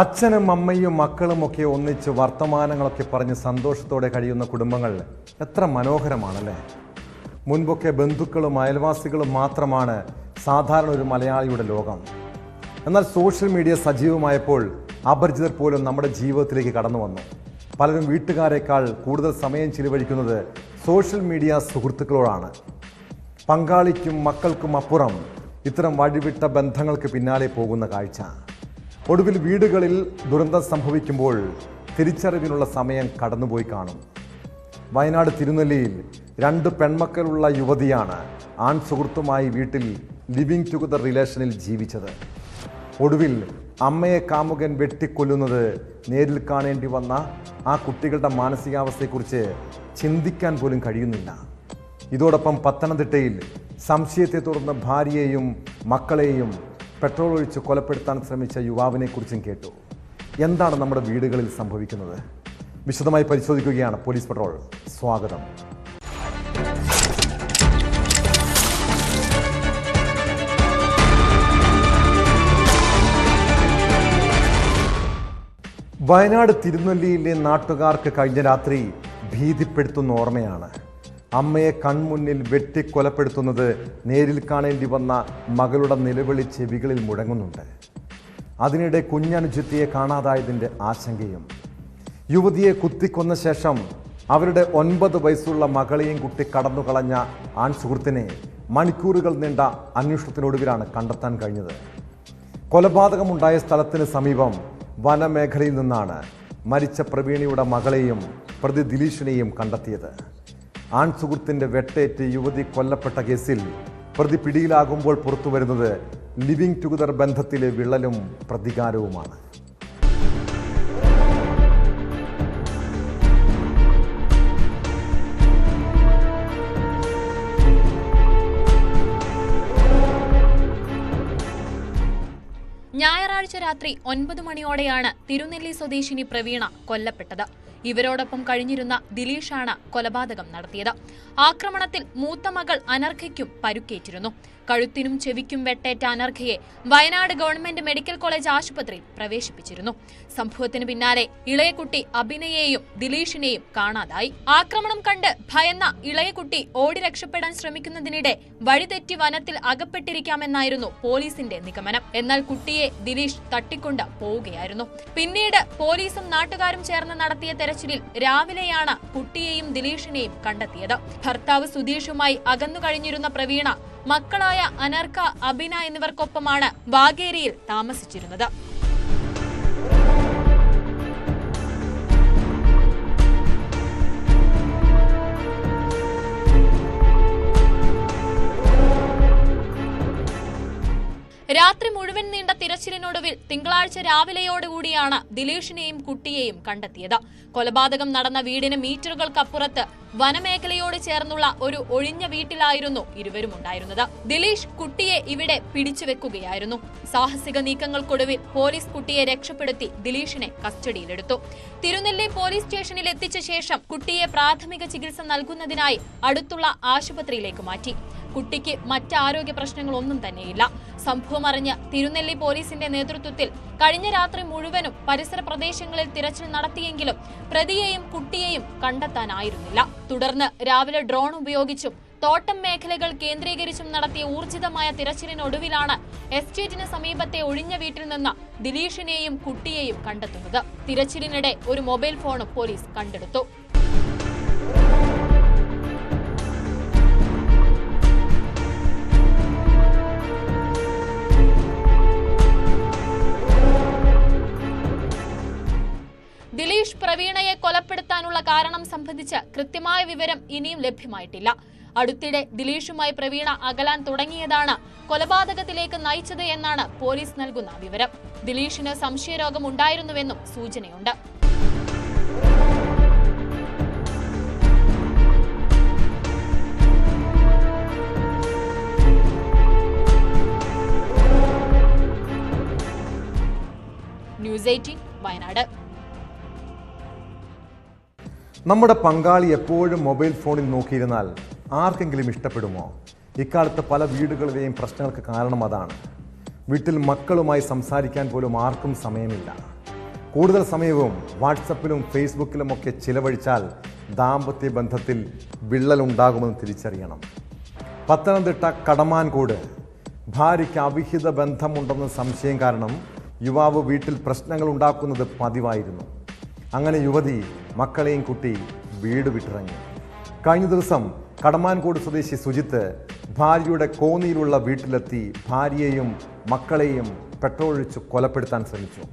അച്ഛനും അമ്മയും മക്കളുമൊക്കെ ഒന്നിച്ച് വർത്തമാനങ്ങളൊക്കെ പറഞ്ഞ് സന്തോഷത്തോടെ കഴിയുന്ന കുടുംബങ്ങൾ എത്ര മനോഹരമാണല്ലേ. മുൻപൊക്കെ ബന്ധുക്കളും അയൽവാസികളും മാത്രമാണ് സാധാരണ ഒരു മലയാളിയുടെ ലോകം. എന്നാൽ സോഷ്യൽ മീഡിയ സജീവമായപ്പോൾ അപരിചിതർ പോലും നമ്മുടെ ജീവിതത്തിലേക്ക് കടന്നു വന്നു. പലരും വീട്ടുകാരെക്കാൾ കൂടുതൽ സമയം ചിലവഴിക്കുന്നത് സോഷ്യൽ മീഡിയ സുഹൃത്തുക്കളോടാണ്. പങ്കാളിക്കും മക്കൾക്കും അപ്പുറം ഇത്തരം വഴിവിട്ട ബന്ധങ്ങൾക്ക് പിന്നാലെ പോകുന്ന കാഴ്ച. ഒടുവിൽ വീടുകളിൽ ദുരന്തം സംഭവിക്കുമ്പോൾ തിരിച്ചറിവിനുള്ള സമയം കടന്നുപോയി കാണും. വയനാട് തിരുനെല്ലിയിൽ 2 പെൺമക്കളുള്ള യുവതിയാണ് ആൺ സുഹൃത്തുമായി വീട്ടിൽ ലിവിങ് ടുഗദർ റിലേഷനിൽ ജീവിച്ചത്. ഒടുവിൽ അമ്മയെ കാമുകൻ വെട്ടിക്കൊല്ലുന്നത് നേരിൽ കാണേണ്ടി വന്ന ആ കുട്ടികളുടെ മാനസികാവസ്ഥയെക്കുറിച്ച് ചിന്തിക്കാൻ പോലും കഴിയുന്നില്ല. ഇതോടൊപ്പം പത്തനംതിട്ടയിൽ സംശയത്തെ തുടർന്ന് ഭാര്യയെയും മക്കളെയും പെട്രോൾ ഒഴിച്ച് കൊലപ്പെടുത്താൻ ശ്രമിച്ച യുവാവിനെക്കുറിച്ചും കേട്ടു. എന്താണ് നമ്മുടെ വീടുകളിൽ സംഭവിക്കുന്നത്? വിശദമായി പരിശോധിക്കുകയാണ് പോലീസ് പെട്രോൾ. സ്വാഗതം. വയനാട് തിരുനെല്ലിയിലെ നാട്ടുകാർക്ക് കഴിഞ്ഞ രാത്രി ഭീതിപ്പെടുത്തുന്ന ഓർമ്മയാണ്. അമ്മയെ കൺമുന്നിൽ വെട്ടിക്കൊലപ്പെടുത്തുന്നത് നേരിൽ കാണേണ്ടി വന്ന മകളുടെ നിലവിളി ചെവികളിൽ മുഴങ്ങുന്നുണ്ട്. അതിനിടെ കുഞ്ഞനുജത്തിയെ കാണാതായതിൻ്റെ ആശങ്കയും. യുവതിയെ കുത്തിക്കൊന്ന ശേഷം അവരുടെ 9 വയസ്സുള്ള മകളെയും കുട്ടി കടന്നുകളഞ്ഞ ആൺ സുഹൃത്തിനെ മണിക്കൂറുകൾ നീണ്ട അന്വേഷണത്തിനൊടുവിലാണ് കണ്ടെത്താൻ കഴിഞ്ഞത്. കൊലപാതകമുണ്ടായ സ്ഥലത്തിന് സമീപം വനമേഖലയിൽ നിന്നാണ് മരിച്ച പ്രവീണിയുടെ മകളെയും പ്രതി ദിലീഷിനെയും കണ്ടെത്തിയത്. ആൺ സുഹൃത്തിൻ്റെ വെട്ടേറ്റ് യുവതി കൊല്ലപ്പെട്ട കേസിൽ പ്രതി പിടിയിലാകുമ്പോൾ പുറത്തുവരുന്നത് ലിവിങ് ടുഗദർ ബന്ധത്തിലെ വിള്ളലും പ്രതികാരവുമാണ്. ഞായറാഴ്ച രാത്രി 9 മണിയോടെയാണ് തിരുനെല്ലി സ്വദേശിനി പ്രവീണ കൊല്ലപ്പെട്ടത്. ഇവരോടൊപ്പം കഴിഞ്ഞിരുന്ന ദിലീഷാണ് കൊലപാതകം നടത്തിയത്. ആക്രമണത്തിൽ മൂത്ത മകൾ അനർഘയ്ക്കും പരുക്കേറ്റിരുന്നു. കഴുത്തിനും ചെവിക്കും വെട്ടേറ്റ അനർഘയെ വയനാട് ഗവൺമെന്റ് മെഡിക്കൽ കോളേജ് ആശുപത്രിയിൽ പ്രവേശിപ്പിച്ചിരുന്നു. സംഭവത്തിന് പിന്നാലെ ഇളയകുട്ടി അഭിനയെയും ദിലീഷിനെയും കാണാതായി. ആക്രമണം കണ്ട് ഭയന്ന ഇളയകുട്ടി ഓടി രക്ഷപ്പെടാൻ ശ്രമിക്കുന്നതിനിടെ വഴിതെറ്റി വനത്തിൽ അകപ്പെട്ടിരിക്കാമെന്നായിരുന്നു പോലീസിന്റെ നിഗമനം. എന്നാൽ കുട്ടിയെ ദിലീഷ് തട്ടിക്കൊണ്ട് പോവുകയായിരുന്നു. പിന്നീട് പോലീസും നാട്ടുകാരും ചേർന്ന് നടത്തിയ തെരച്ചിലിൽ രാവിലെയാണ് കുട്ടിയെയും ദിലീഷിനെയും കണ്ടെത്തിയത്. ഭർത്താവ് സുധീഷുമായി അകന്നു കഴിഞ്ഞിരുന്ന പ്രവീണ മക്കളായ അനർഘ, അഭിന എന്നിവർക്കൊപ്പമാണ് വാഗേരിയിൽ താമസിച്ചിരുന്നത്. രാത്രി മുഴുവൻ നീണ്ട തിരച്ചിലിനൊടുവിൽ തിങ്കളാഴ്ച രാവിലെയോടുകൂടിയാണ് ദിലീഷിനെയും കുട്ടിയെയും കണ്ടെത്തിയത്. കൊലപാതകം നടന്ന വീടിന് മീറ്ററുകൾക്കപ്പുറത്ത് വനമേഖലയോട് ചേർന്നുള്ള ഒരു ഒഴിഞ്ഞ വീട്ടിലായിരുന്നു ഇരുവരും ഉണ്ടായിരുന്നത്. ദിലീഷ് കുട്ടിയെ ഇവിടെ പിടിച്ചുവെക്കുകയായിരുന്നു. സാഹസിക നീക്കങ്ങൾക്കൊടുവിൽ പോലീസ് കുട്ടിയെ രക്ഷപ്പെടുത്തി ദിലീഷിനെ കസ്റ്റഡിയിലെടുത്തു. തിരുനെല്ലി പോലീസ് സ്റ്റേഷനിൽ എത്തിച്ച ശേഷം കുട്ടിയെ പ്രാഥമിക ചികിത്സ നൽകുന്നതിനായി അടുത്തുള്ള ആശുപത്രിയിലേക്ക് മാറ്റി. കുട്ടിക്ക് മറ്റ് ആരോഗ്യ പ്രശ്നങ്ങളൊന്നും തന്നെയില്ല. സംഭവം അറിഞ്ഞ് തിരുനെല്ലി പോലീസിന്റെ നേതൃത്വത്തിൽ കഴിഞ്ഞ രാത്രി മുഴുവനും പരിസര പ്രദേശങ്ങളിൽ തിരച്ചിൽ നടത്തിയെങ്കിലും പ്രതിയെയും കുട്ടിയെയും കണ്ടെത്താനായിരുന്നില്ല. തുടർന്ന് രാവിലെ ഡ്രോൺ ഉപയോഗിച്ചും തോട്ടം മേഖലകൾ കേന്ദ്രീകരിച്ചും നടത്തിയ ഊർജിതമായ തിരച്ചിലിനൊടുവിലാണ് എസ്റ്റേറ്റിന് സമീപത്തെ ഒഴിഞ്ഞ വീട്ടിൽ നിന്ന് ദിലീഷിനെയും കുട്ടിയെയും കണ്ടെത്തുന്നത്. തിരച്ചിലിനിടെ ഒരു മൊബൈൽ ഫോണും പോലീസ് കണ്ടെടുത്തു. ദിലീഷ് പ്രവീണയെ കൊലപ്പെടുത്താനുള്ള കാരണം സംബന്ധിച്ച് കൃത്യമായ വിവരം ഇനിയും ലഭ്യമായിട്ടില്ല. അടുത്തിടെ ദിലീഷുമായി പ്രവീണ അകലാൻ തുടങ്ങിയതാണ് കൊലപാതകത്തിലേക്ക് നയിച്ചത് എന്നാണ് പോലീസ് നൽകുന്ന വിവരം. ദിലീഷിന് സംശയരോഗം ഉണ്ടായിരുന്നുവെന്നും സൂചനയുണ്ട്. ന്യൂസ് 18 വയനാട്. നമ്മുടെ പങ്കാളി എപ്പോഴും മൊബൈൽ ഫോണിൽ നോക്കിയിരുന്നാൽ ആർക്കെങ്കിലും ഇഷ്ടപ്പെടുമോ? ഇക്കാലത്ത് പല വീടുകളിലെയും പ്രശ്നങ്ങൾക്ക് കാരണം അതാണ്. വീട്ടിൽ മക്കളുമായി സംസാരിക്കാൻ പോലും ആർക്കും സമയമില്ല. കൂടുതൽ സമയവും വാട്സപ്പിലും ഫേസ്ബുക്കിലുമൊക്കെ ചിലവഴിച്ചാൽ ദാമ്പത്യ ബന്ധത്തിൽ വിള്ളലുണ്ടാകുമെന്ന് തിരിച്ചറിയണം. പത്തനംതിട്ട കടമാൻകോട് ഭാര്യയ്ക്ക് അവിഹിത ബന്ധമുണ്ടെന്ന സംശയം കാരണം യുവാവ് വീട്ടിൽ പ്രശ്നങ്ങൾ ഉണ്ടാക്കുന്നത് പതിവായിരുന്നു. അങ്ങനെ യുവതി മക്കളെയും കുട്ടി വീട് വിട്ടിറങ്ങി. കഴിഞ്ഞ ദിവസം കടമാൻകോട് സ്വദേശി സുജിത്ത് ഭാര്യയുടെ കോന്നിയിലുള്ള വീട്ടിലെത്തി ഭാര്യയെയും മക്കളെയും പെട്രോൾ ഒഴിച്ച് കൊലപ്പെടുത്താൻ ശ്രമിച്ചു.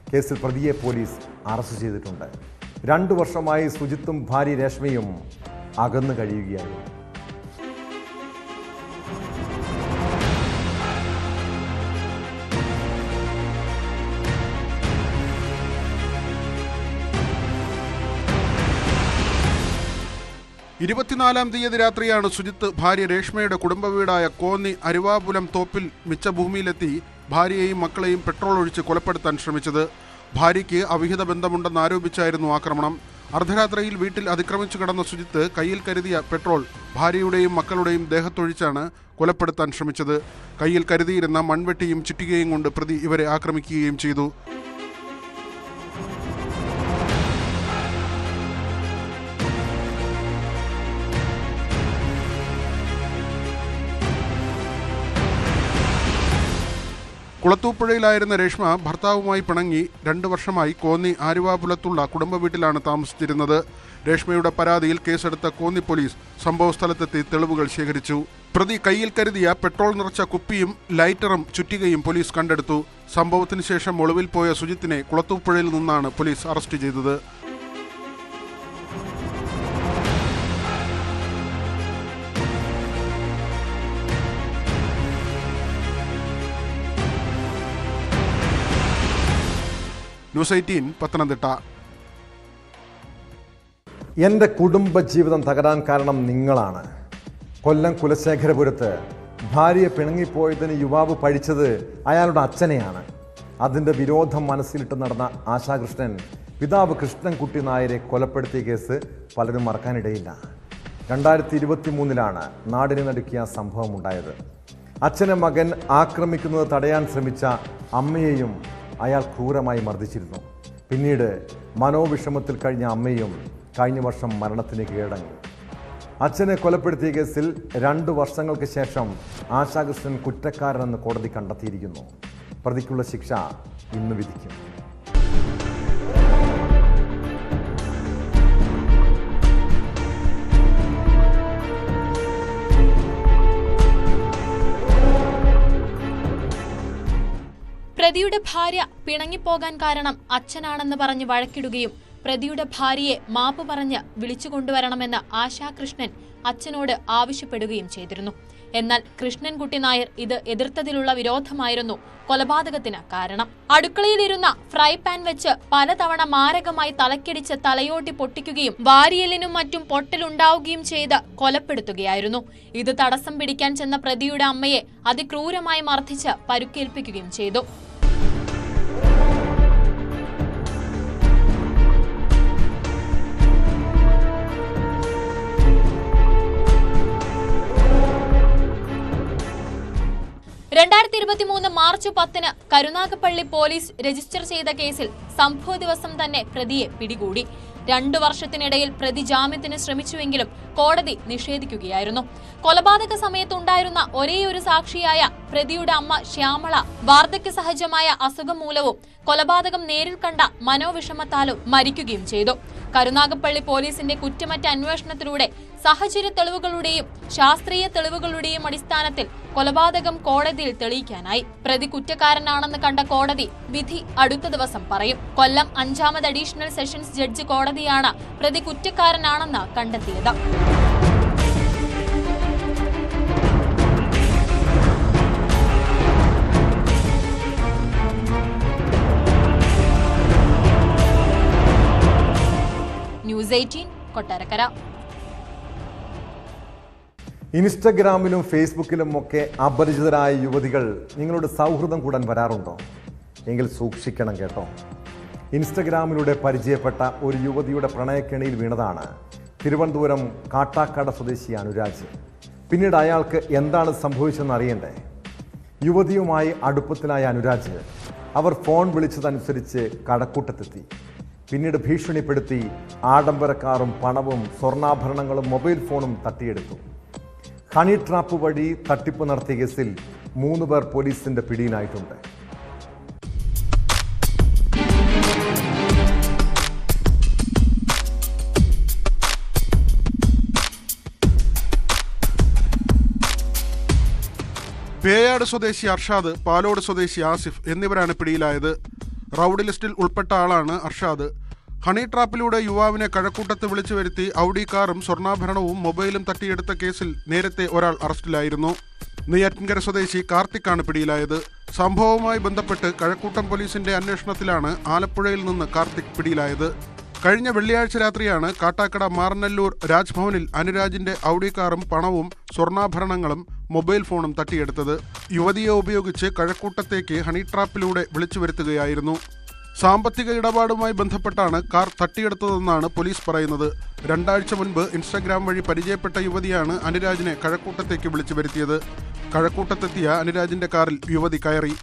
കേസിൽ പ്രതിയെ പോലീസ് അറസ്റ്റ് ചെയ്തിട്ടുണ്ട്. 2 വർഷമായി സുജിത്തും ഭാര്യ രേഷ്മയും അകന്നു കഴിയുകയായിരുന്നു. ഇരുപത്തിനാലാം തീയതി രാത്രിയാണ് സുജിത്ത് ഭാര്യ രേഷ്മയുടെ കുടുംബ വീടായ കോന്നി അരുവാപുലം തോപ്പിൽ മിച്ച ഭൂമിയിലെത്തി ഭാര്യയെയും മക്കളെയും പെട്രോൾ ഒഴിച്ച് കൊലപ്പെടുത്താൻ ശ്രമിച്ചത്. ഭാര്യയ്ക്ക് അവിഹിത ബന്ധമുണ്ടെന്ന് ആരോപിച്ചായിരുന്നു ആക്രമണം. അർദ്ധരാത്രിയിൽ വീട്ടിൽ അതിക്രമിച്ചു കടന്ന സുജിത്ത് കയ്യിൽ കരുതിയ പെട്രോൾ ഭാര്യയുടെയും മക്കളുടെയും ദേഹത്തൊഴിച്ചാണ് കൊലപ്പെടുത്താൻ ശ്രമിച്ചത്. കയ്യിൽ കരുതിയിരുന്ന മൺവെട്ടിയും ചുറ്റികയും കൊണ്ട് പ്രതി ഇവരെ ആക്രമിക്കുകയും ചെയ്തു. കുളത്തൂപ്പുഴയിലായിരുന്ന രേഷ്മ ഭർത്താവുമായി പിണങ്ങി 2 വർഷമായി കോന്നി ആരുവാപുലത്തുള്ള കുടുംബ വീട്ടിലാണ് താമസിച്ചിരുന്നത്. രേഷ്മയുടെ പരാതിയിൽ കേസെടുത്ത കോന്നി പോലീസ് സംഭവസ്ഥലത്തെത്തി തെളിവുകൾ ശേഖരിച്ചു. പ്രതി കയ്യിൽ കരുതിയ പെട്രോൾ നിറച്ച കുപ്പിയും ലൈറ്ററും ചുറ്റികയും പോലീസ് കണ്ടെടുത്തു. സംഭവത്തിന് ശേഷം ഒളിവിൽ പോയ സുജിത്തിനെ കുളത്തൂപ്പുഴയിൽ നിന്നാണ് പോലീസ് അറസ്റ്റ് ചെയ്തത്. ന്യൂസ് 18 പത്തനംതിട്ട. എൻ്റെ കുടുംബജീവിതം തകരാൻ കാരണം നിങ്ങളാണ്. കൊല്ലം കുലശേഖരപുരത്ത് ഭാര്യയെ പിണങ്ങിപ്പോയതിന് യുവാവ് പഴിച്ചത് അയാളുടെ അച്ഛനെയാണ്. അതിൻ്റെ വിരോധം മനസ്സിലിട്ട് നടന്ന ആശാകൃഷ്ണൻ പിതാവ് കൃഷ്ണൻകുട്ടി നായരെ കൊലപ്പെടുത്തിയ കേസ് പലരും മറക്കാനിടയില്ല. 2023 നാടിനെ നടുക്കിയ സംഭവം ഉണ്ടായത്. അച്ഛനെ മകൻ ആക്രമിക്കുന്നത് തടയാൻ ശ്രമിച്ച അമ്മയെയും അയാൾ ക്രൂരമായി മർദ്ദിച്ചിരുന്നു. പിന്നീട് മനോവിഷമത്തിൽ കഴിഞ്ഞ അമ്മയും കഴിഞ്ഞ വർഷം മരണത്തിന് കീഴടങ്ങി. അച്ഛനെ കൊലപ്പെടുത്തിയ കേസിൽ 2 വർഷങ്ങൾക്ക് ശേഷം ആശാകൃഷ്ണൻ കുറ്റക്കാരനെന്ന് കോടതി കണ്ടെത്തിയിരിക്കുന്നു. പ്രതിക്കുള്ള ശിക്ഷ ഇന്ന് വിധിക്കും. പ്രതിയുടെ ഭാര്യ പിണങ്ങിപ്പോകാൻ കാരണം അച്ഛനാണെന്ന് പറഞ്ഞ് വഴക്കിടുകയും പ്രതിയുടെ ഭാര്യയെ മാപ്പ് പറഞ്ഞ് വിളിച്ചുകൊണ്ടുവരണമെന്ന് ആശാകൃഷ്ണൻ അച്ഛനോട് ആവശ്യപ്പെടുകയും ചെയ്തിരുന്നു. എന്നാൽ കൃഷ്ണൻകുട്ടി നായർ ഇത് എതിർത്തതിലുള്ള വിരോധമായിരുന്നു കൊലപാതകത്തിന് കാരണം. അടുക്കളയിലിരുന്ന ഫ്രൈ പാൻ വെച്ച് പലതവണ മാരകമായി തലക്കടിച്ച് തലയോട്ടി പൊട്ടിക്കുകയും വാരിയലിനും മറ്റും പൊട്ടലുണ്ടാവുകയും ചെയ്ത് കൊലപ്പെടുത്തുകയായിരുന്നു. ഇത് തടസ്സം പിടിക്കാൻ ചെന്ന പ്രതിയുടെ അമ്മയെ അതിക്രൂരമായി മർദ്ദിച്ച് പരുക്കേൽപ്പിക്കുകയും ചെയ്തു. മാർച്ച് 10 കരുനാഗപ്പള്ളി പോലീസ് രജിസ്റ്റർ ചെയ്ത കേസിൽ സംഭവ ദിവസം തന്നെ പ്രതിയെ പിടികൂടി. 2 വർഷത്തിനിടയിൽ പ്രതി ജാമ്യത്തിന് ശ്രമിച്ചുവെങ്കിലും കോടതി നിഷേധിക്കുകയായിരുന്നു. കൊലപാതക സമയത്തുണ്ടായിരുന്ന ഒരേയൊരു സാക്ഷിയായ പ്രതിയുടെ അമ്മ ശ്യാമള വാർദ്ധക്യ സഹജമായ അസുഖം മൂലവും കൊലപാതകം നേരിൽ കണ്ട മനോവിഷമത്താലും മരിക്കുകയും ചെയ്തു. കരുനാഗപ്പള്ളി പോലീസിന്റെ കുറ്റമറ്റ അന്വേഷണത്തിലൂടെ സാഹചര്യ തെളിവുകളുടെയും ശാസ്ത്രീയ തെളിവുകളുടെയും അടിസ്ഥാനത്തിൽ കൊലപാതകം കോടതിയിൽ തെളിയിക്കാനായി. പ്രതി കുറ്റക്കാരനാണെന്ന് കണ്ട കോടതി വിധി അടുത്ത ദിവസം പറയും. കൊല്ലം 5ാമത് അഡീഷണൽ സെഷൻസ് ജഡ്ജി കോടതിയാണ് പ്രതി കുറ്റക്കാരനാണെന്ന് കണ്ടെത്തിയത്. ന്യൂസ് 18 കൊട്ടാരക്കര. ഇൻസ്റ്റഗ്രാമിലും ഫേസ്ബുക്കിലും ഒക്കെ അപരിചിതരായ യുവതികൾ നിങ്ങളുടെ സൗഹൃദം കൂടാൻ വരാറുണ്ടോ? എങ്കിൽ സൂക്ഷിക്കണം കേട്ടോ. ഇൻസ്റ്റഗ്രാമിലൂടെ പരിചയപ്പെട്ട ഒരു യുവതിയുടെ പ്രണയക്കെണിയിൽ വീണതാണ് തിരുവനന്തപുരം കാട്ടാക്കട സ്വദേശി അനുരാജ്. പിന്നീട് അയാൾക്ക് എന്താണ് സംഭവിച്ചതെന്ന് അറിയണ്ടേ? യുവതിയുമായി അടുപ്പത്തിലായ അനുരാജ് അവർ ഫോൺ വിളിച്ചതനുസരിച്ച് കഴക്കൂട്ടത്തെത്തി. പിന്നീട് ഭീഷണിപ്പെടുത്തി ആഡംബര കാറും പണവും സ്വർണ്ണാഭരണങ്ങളും മൊബൈൽ ഫോണും തട്ടിയെടുത്തു. ഹണി ട്രാപ്പ് വഴി തട്ടിപ്പ് നടത്തിയ കേസിൽ 3 പേർ പോലീസിന്റെ പിടിയിലായിട്ടുണ്ട്. പേയാട് സ്വദേശി അർഷാദ്, പാലോട് സ്വദേശി ആസിഫ് എന്നിവരാണ് പിടിയിലായത്. റൌഡി ലിസ്റ്റിൽ ഉൾപ്പെട്ട ആളാണ് അർഷാദ്. ഹണി ട്രാപ്പിലൂടെ യുവാവിനെ കഴക്കൂട്ടത്ത് വിളിച്ചു വരുത്തി ഔഡി കാറും സ്വർണ്ണാഭരണവും മൊബൈലും തട്ടിയെടുത്ത കേസിൽ നേരത്തെ ഒരാൾ അറസ്റ്റിലായിരുന്നു. നെയ്യാറ്റിൻകര സ്വദേശി കാർത്തിക്കാണ് പിടിയിലായത്. സംഭവവുമായി ബന്ധപ്പെട്ട് കഴക്കൂട്ടം പോലീസിന്റെ അന്വേഷണത്തിലാണ് ആലപ്പുഴയിൽ നിന്ന് കാർത്തിക് പിടിയിലായത്. കഴിഞ്ഞ വെള്ളിയാഴ്ച രാത്രിയാണ് കാട്ടാക്കട മാറനല്ലൂർ രാജ്ഭവനിൽ അനുരാജിന്റെ ഔഡി കാറും പണവും സ്വർണ്ണാഭരണങ്ങളും മൊബൈൽ ഫോണും തട്ടിയെടുത്തത്. യുവതിയെ ഉപയോഗിച്ച് കഴക്കൂട്ടത്തേക്ക് ഹണി ട്രാപ്പിലൂടെ വിളിച്ചു വരുത്തുകയായിരുന്നു. സാമ്പത്തിക ഇടപാടുമായി ബന്ധപ്പെട്ടാണ് കാർ തട്ടിയെടുത്തതെന്നാണ് പോലീസ് പറയുന്നത്. 2 ആഴ്ച മുൻപ് ഇൻസ്റ്റഗ്രാം വഴി പരിചയപ്പെട്ട യുവതിയാണ് അനുരാജിനെ കഴക്കൂട്ടത്തേക്ക് വിളിച്ചു വരുത്തിയത്. കഴക്കൂട്ടത്തെത്തിയ അനുരാജിന്റെ കാറിൽ യുവതി കയറി.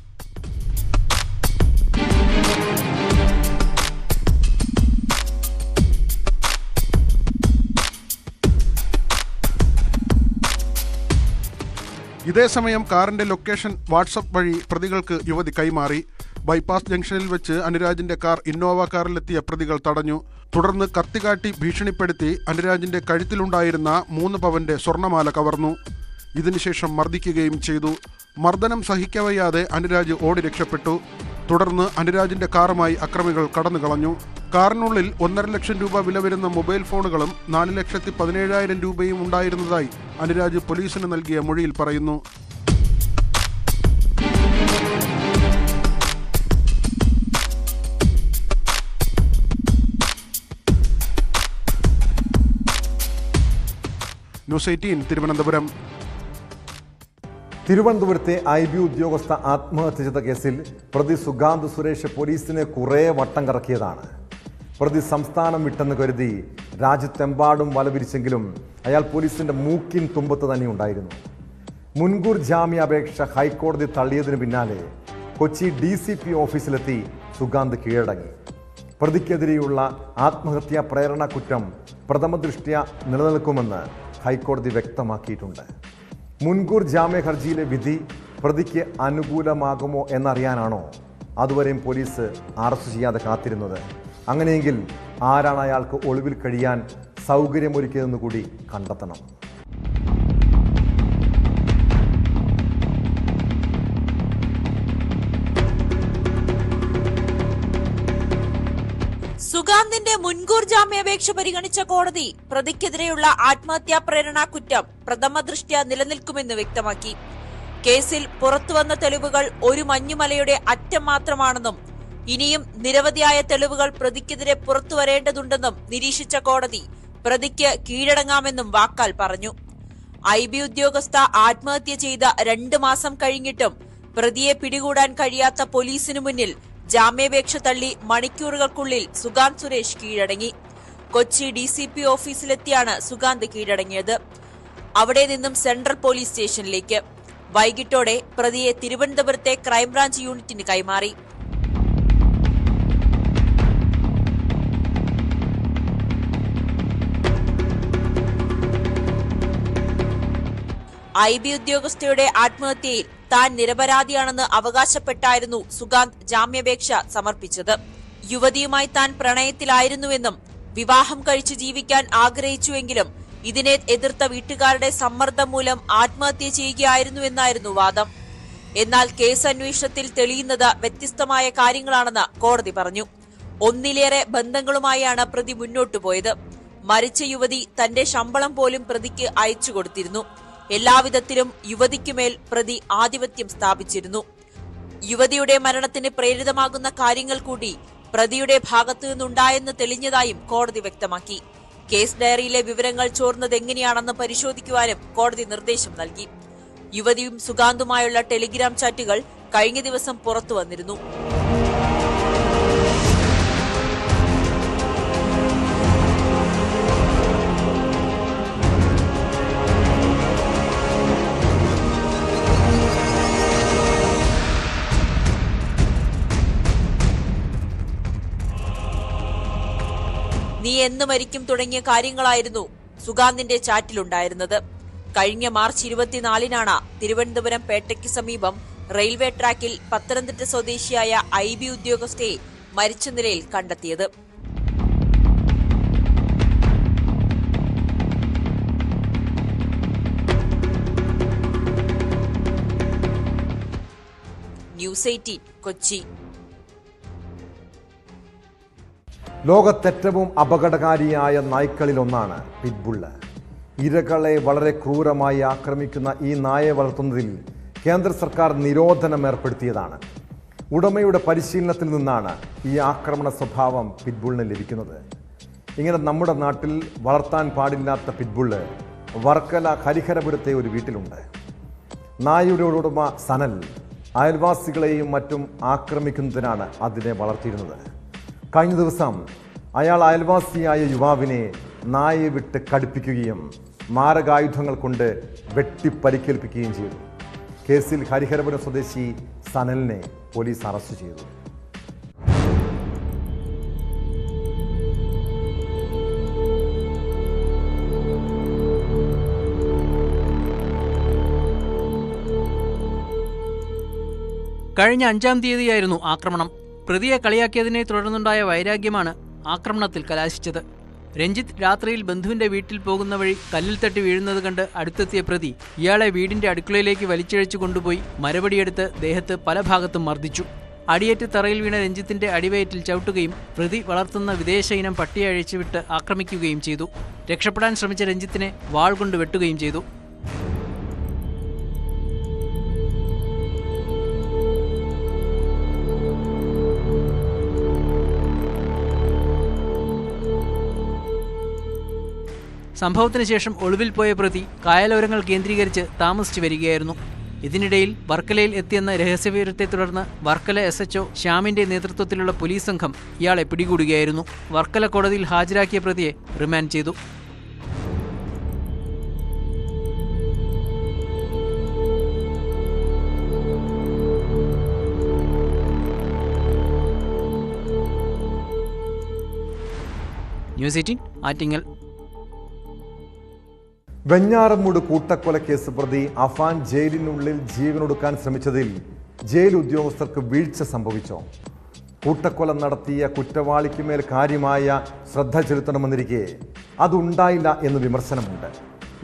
ഇതേസമയം കാറിന്റെ ലൊക്കേഷൻ വാട്സപ്പ് വഴി പ്രതികൾക്ക് യുവതി കൈമാറി. ബൈപ്പാസ് ജംഗ്ഷനിൽ വെച്ച് അനുരാജിന്റെ കാർ ഇന്നോവ കാറിലെത്തിയ പ്രതികൾ തടഞ്ഞു. തുടർന്ന് കത്തികാട്ടി ഭീഷണിപ്പെടുത്തി അനുരാജിന്റെ കഴുത്തിലുണ്ടായിരുന്ന 3 പവന്റെ സ്വർണ്ണമാല കവർന്നു. ഇതിനുശേഷം മർദ്ദിക്കുകയും ചെയ്തു. മർദ്ദനം സഹിക്കവയ്യാതെ അനുരാജ് ഓടി രക്ഷപ്പെട്ടു. തുടർന്ന് അനുരാജിന്റെ കാറുമായി അക്രമികൾ കടന്നുകളഞ്ഞു. കാറിനുള്ളിൽ 1.5 ലക്ഷം രൂപ വില വരുന്ന മൊബൈൽ ഫോണുകളും 4,17,000 രൂപയും ഉണ്ടായിരുന്നതായി അനുരാജ് പോലീസിന് നൽകിയ മൊഴിയിൽ പറയുന്നു. ന്യൂസ് 18 തിരുവനന്തപുരം. തിരുവനന്തപുരത്തെ IB ഉദ്യോഗസ്ഥ ആത്മഹത്യ ചെയ്ത കേസിൽ പ്രതി സുഗാന്ത് സുരേഷ് പോലീസിനെ കുറേ വട്ടം കറക്കിയതാണ്. പ്രതി സംസ്ഥാനം വിട്ടെന്ന് കരുതി രാജ്യത്തെമ്പാടും വലവിരിച്ചെങ്കിലും അയാൾ പോലീസിന്റെ മൂക്കിൻ തുമ്പത്ത് തന്നെ ഉണ്ടായിരുന്നു. മുൻകൂർ ജാമ്യാപേക്ഷ ഹൈക്കോടതി തള്ളിയതിനു പിന്നാലെ കൊച്ചി DCP ഓഫീസിലെത്തി സുഗാന്ത് കീഴടങ്ങി. പ്രതിക്കെതിരെയുള്ള ആത്മഹത്യാ പ്രേരണ കുറ്റം പ്രഥമദൃഷ്ട്യാ നിലനിൽക്കുമെന്ന് ഹൈക്കോടതി വ്യക്തമാക്കിയിട്ടുണ്ട്. മുൻകൂർ ജാമ്യ ഹർജിയിലെ വിധി പ്രതിക്ക് അനുകൂലമാകുമോ എന്നറിയാനാണോ അതുവരെയും പോലീസ് അറസ്റ്റ് ചെയ്യാതെ കാത്തിരുന്നത്? അങ്ങനെയെങ്കിൽ ആരാണ് അയാൾക്ക് ഒളിവിൽ കഴിയാൻ സൗകര്യമൊരുക്കിയതെന്ന് കൂടി കണ്ടെത്തണം. സുഗാന്തിന്റെ മുൻകൂർ ജാമ്യാപേക്ഷ പരിഗണിച്ച കോടതി പ്രതിക്കെതിരെയുള്ള ആത്മഹത്യാ പ്രേരണ കുറ്റം പ്രഥമദൃഷ്ട്യാ നിലനിൽക്കുമെന്ന് വ്യക്തമാക്കി. കേസിൽ പുറത്തുവന്ന തെളിവുകൾ ഒരു മഞ്ഞുമലയുടെ അറ്റം മാത്രമാണെന്നും ഇനിയും നിരവധിയായ തെളിവുകൾ പ്രതിക്കെതിരെ പുറത്തുവരേണ്ടതുണ്ടെന്നും നിരീക്ഷിച്ച കോടതി പ്രതിക്ക് കീഴടങ്ങാമെന്നും വാക്കാൽ പറഞ്ഞു. IB ഉദ്യോഗസ്ഥ ആത്മഹത്യ ചെയ്ത 2 മാസം കഴിഞ്ഞിട്ടും പ്രതിയെ പിടികൂടാൻ കഴിയാത്ത പോലീസിനു മുന്നിൽ ജാമ്യാപേക്ഷ തള്ളി മണിക്കൂറുകൾക്കുള്ളിൽ സുഗാന്ത് സുരേഷ് കീഴടങ്ങി. കൊച്ചി DCP ഓഫീസിലെത്തിയാണ് സുഗാന്ത് കീഴടങ്ങിയത്. അവിടെ നിന്നും സെൻട്രൽ പോലീസ് സ്റ്റേഷനിലേക്ക്. വൈകിട്ടോടെ പ്രതിയെ തിരുവനന്തപുരത്തെ ക്രൈംബ്രാഞ്ച് യൂണിറ്റിന് കൈമാറി. IB ഉദ്യോഗസ്ഥയുടെ ആത്മഹത്യയിൽ താൻ നിരപരാധിയാണെന്ന് അവകാശപ്പെട്ടായിരുന്നു സുഗാന്ത് ജാമ്യാപേക്ഷ സമർപ്പിച്ചത്. യുവതിയുമായി താൻ പ്രണയത്തിലായിരുന്നുവെന്നും വിവാഹം കഴിച്ച് ജീവിക്കാൻ ആഗ്രഹിച്ചുവെങ്കിലും ഇതിനെ എതിർത്ത വീട്ടുകാരുടെ സമ്മർദ്ദം മൂലം ആത്മഹത്യ ചെയ്യുകയായിരുന്നുവെന്നായിരുന്നു വാദം. എന്നാൽ കേസ് അന്വേഷണത്തിൽ തെളിയുന്നത് വ്യത്യസ്തമായ കാര്യങ്ങളാണെന്ന് കോടതി പറഞ്ഞു. 1 ബന്ധങ്ങളുമായാണ് പ്രതി മുന്നോട്ടുപോയത്. മരിച്ച യുവതി തന്റെ ശമ്പളം പോലും പ്രതിക്ക് അയച്ചു കൊടുത്തിരുന്നു. എല്ലാവിധത്തിലും യുവതിക്കുമേൽ പ്രതി ആധിപത്യം സ്ഥാപിച്ചിരുന്നു. യുവതിയുടെ മരണത്തിന് പ്രേരിതമാകുന്ന കാര്യങ്ങൾ കൂടി പ്രതിയുടെ ഭാഗത്തു നിന്നുണ്ടായെന്ന് തെളിഞ്ഞതായും കോടതി വ്യക്തമാക്കി. കേസ് ഡയറിയിലെ വിവരങ്ങൾ ചോർന്നതെങ്ങനെയാണെന്ന് പരിശോധിക്കുവാനും കോടതി നിർദ്ദേശം നൽകി. യുവതിയും സുഗാന്തുമായുള്ള ടെലിഗ്രാം ചാറ്റുകൾ കഴിഞ്ഞ ദിവസം പുറത്തു വന്നിരുന്നു. എന്ന് മരിക്കും തുടങ്ങിയ കാര്യങ്ങളായിരുന്നു സുഗാന്തിന്റെ ചാറ്റിലുണ്ടായിരുന്നത്. കഴിഞ്ഞ മാർച്ച് 24-നാണ് തിരുവനന്തപുരം പേട്ടയ്ക്ക് സമീപം റെയിൽവേ ട്രാക്കിൽ പത്തനംതിട്ട സ്വദേശിയായ IB ഉദ്യോഗസ്ഥയെ മരിച്ച നിലയിൽ കണ്ടെത്തിയത്. ന്യൂസ് 18 കൊച്ചി. ലോകത്തേറ്റവും അപകടകാരിയായ നായ്ക്കളിലൊന്നാണ് പിറ്റ്ബുള്ള്. ഇരകളെ വളരെ ക്രൂരമായി ആക്രമിക്കുന്ന ഈ നായയെ വളർത്തുന്നതിൽ കേന്ദ്ര സർക്കാർ നിരോധനം ഏർപ്പെടുത്തിയതാണ്. ഉടമയുടെ പരിശീലനത്തിൽ നിന്നാണ് ഈ ആക്രമണ സ്വഭാവം പിറ്റ്ബുള്ളിന് ലഭിക്കുന്നത്. ഇങ്ങനെ നമ്മുടെ നാട്ടിൽ വളർത്താൻ പാടില്ലാത്ത പിറ്റ്ബുള്ള് വർക്കല ഹരിഹരപുരത്തെ ഒരു വീട്ടിലുണ്ട്. നായയുടെ ഉടമ സനൽ അയൽവാസികളെയും മറ്റും ആക്രമിക്കുന്നതിനാണ് അതിനെ വളർത്തിയിരുന്നത്. കഴിഞ്ഞ ദിവസം അയാൾ അയൽവാസിയായ യുവാവിനെ നായയെ വിട്ട് കടുപ്പിക്കുകയും മാരകായുധങ്ങൾ കൊണ്ട് വെട്ടിപ്പരിക്കേൽപ്പിക്കുകയും ചെയ്തു. കേസിൽ ഹരിഹരപുരം സ്വദേശി സനലിനെ പോലീസ് അറസ്റ്റ് ചെയ്തു. കഴിഞ്ഞ 5-ാം തീയതിയായിരുന്നു ആക്രമണം. പ്രതിയെ കളിയാക്കിയതിനെ തുടർന്നുണ്ടായ വൈരാഗ്യമാണ് ആക്രമണത്തിൽ കലാശിച്ചത്. രഞ്ജിത്ത് രാത്രിയിൽ ബന്ധുവിന്റെ വീട്ടിൽ പോകുന്ന വഴി കല്ലിൽ തട്ടി വീഴുന്നത് കണ്ട് അടുത്തെത്തിയ പ്രതി ഇയാളെ വീടിന്റെ അടുക്കളയിലേക്ക് വലിച്ചിഴച്ചു കൊണ്ടുപോയി മരപടിയെടുത്ത് ദേഹത്ത് പല ഭാഗത്തും മർദ്ദിച്ചു. അടിയേറ്റ് തറയിൽ വീണ രഞ്ജിത്തിന്റെ അടിവയറ്റിൽ ചവിട്ടുകയും പ്രതി വളർത്തുന്ന വിദേശ ഇനം പട്ടിയെ അഴിച്ചുവിട്ട് ആക്രമിക്കുകയും ചെയ്തു. രക്ഷപ്പെടാൻ ശ്രമിച്ച രഞ്ജിത്തിനെ വാൾ കൊണ്ട് വെട്ടുകയും ചെയ്തു. സംഭവത്തിന് ശേഷം ഒളിവിൽ പോയ പ്രതി കായലോരങ്ങൾ കേന്ദ്രീകരിച്ച് താമസിച്ചു വരികയായിരുന്നു. ഇതിനിടയിൽ വർക്കലയിൽ എത്തിയെന്ന രഹസ്യവിവരത്തെ തുടർന്ന് വർക്കല SHO ശ്യാമിന്റെ നേതൃത്വത്തിലുള്ള പോലീസ് സംഘം ഇയാളെ പിടികൂടുകയായിരുന്നു. വർക്കല കോടതിയിൽ ഹാജരാക്കിയ പ്രതിയെ റിമാൻഡ് ചെയ്തു. ന്യൂസ് 18 ആറ്റിങ്ങൽ. വെഞ്ഞാറമൂട് കൂട്ടക്കൊലക്കേസ് പ്രതി അഫാൻ ജയിലിനുള്ളിൽ ജീവനൊടുക്കാൻ ശ്രമിച്ചതിൽ ജയിൽ ഉദ്യോഗസ്ഥർക്ക് വീഴ്ച സംഭവിച്ചോ? കൂട്ടക്കൊല നടത്തിയ കുറ്റവാളിക്ക് മേൽ കാര്യമായ ശ്രദ്ധ ചെലുത്തണമെന്നിരിക്കെ അതുണ്ടായില്ല എന്ന് വിമർശനമുണ്ട്.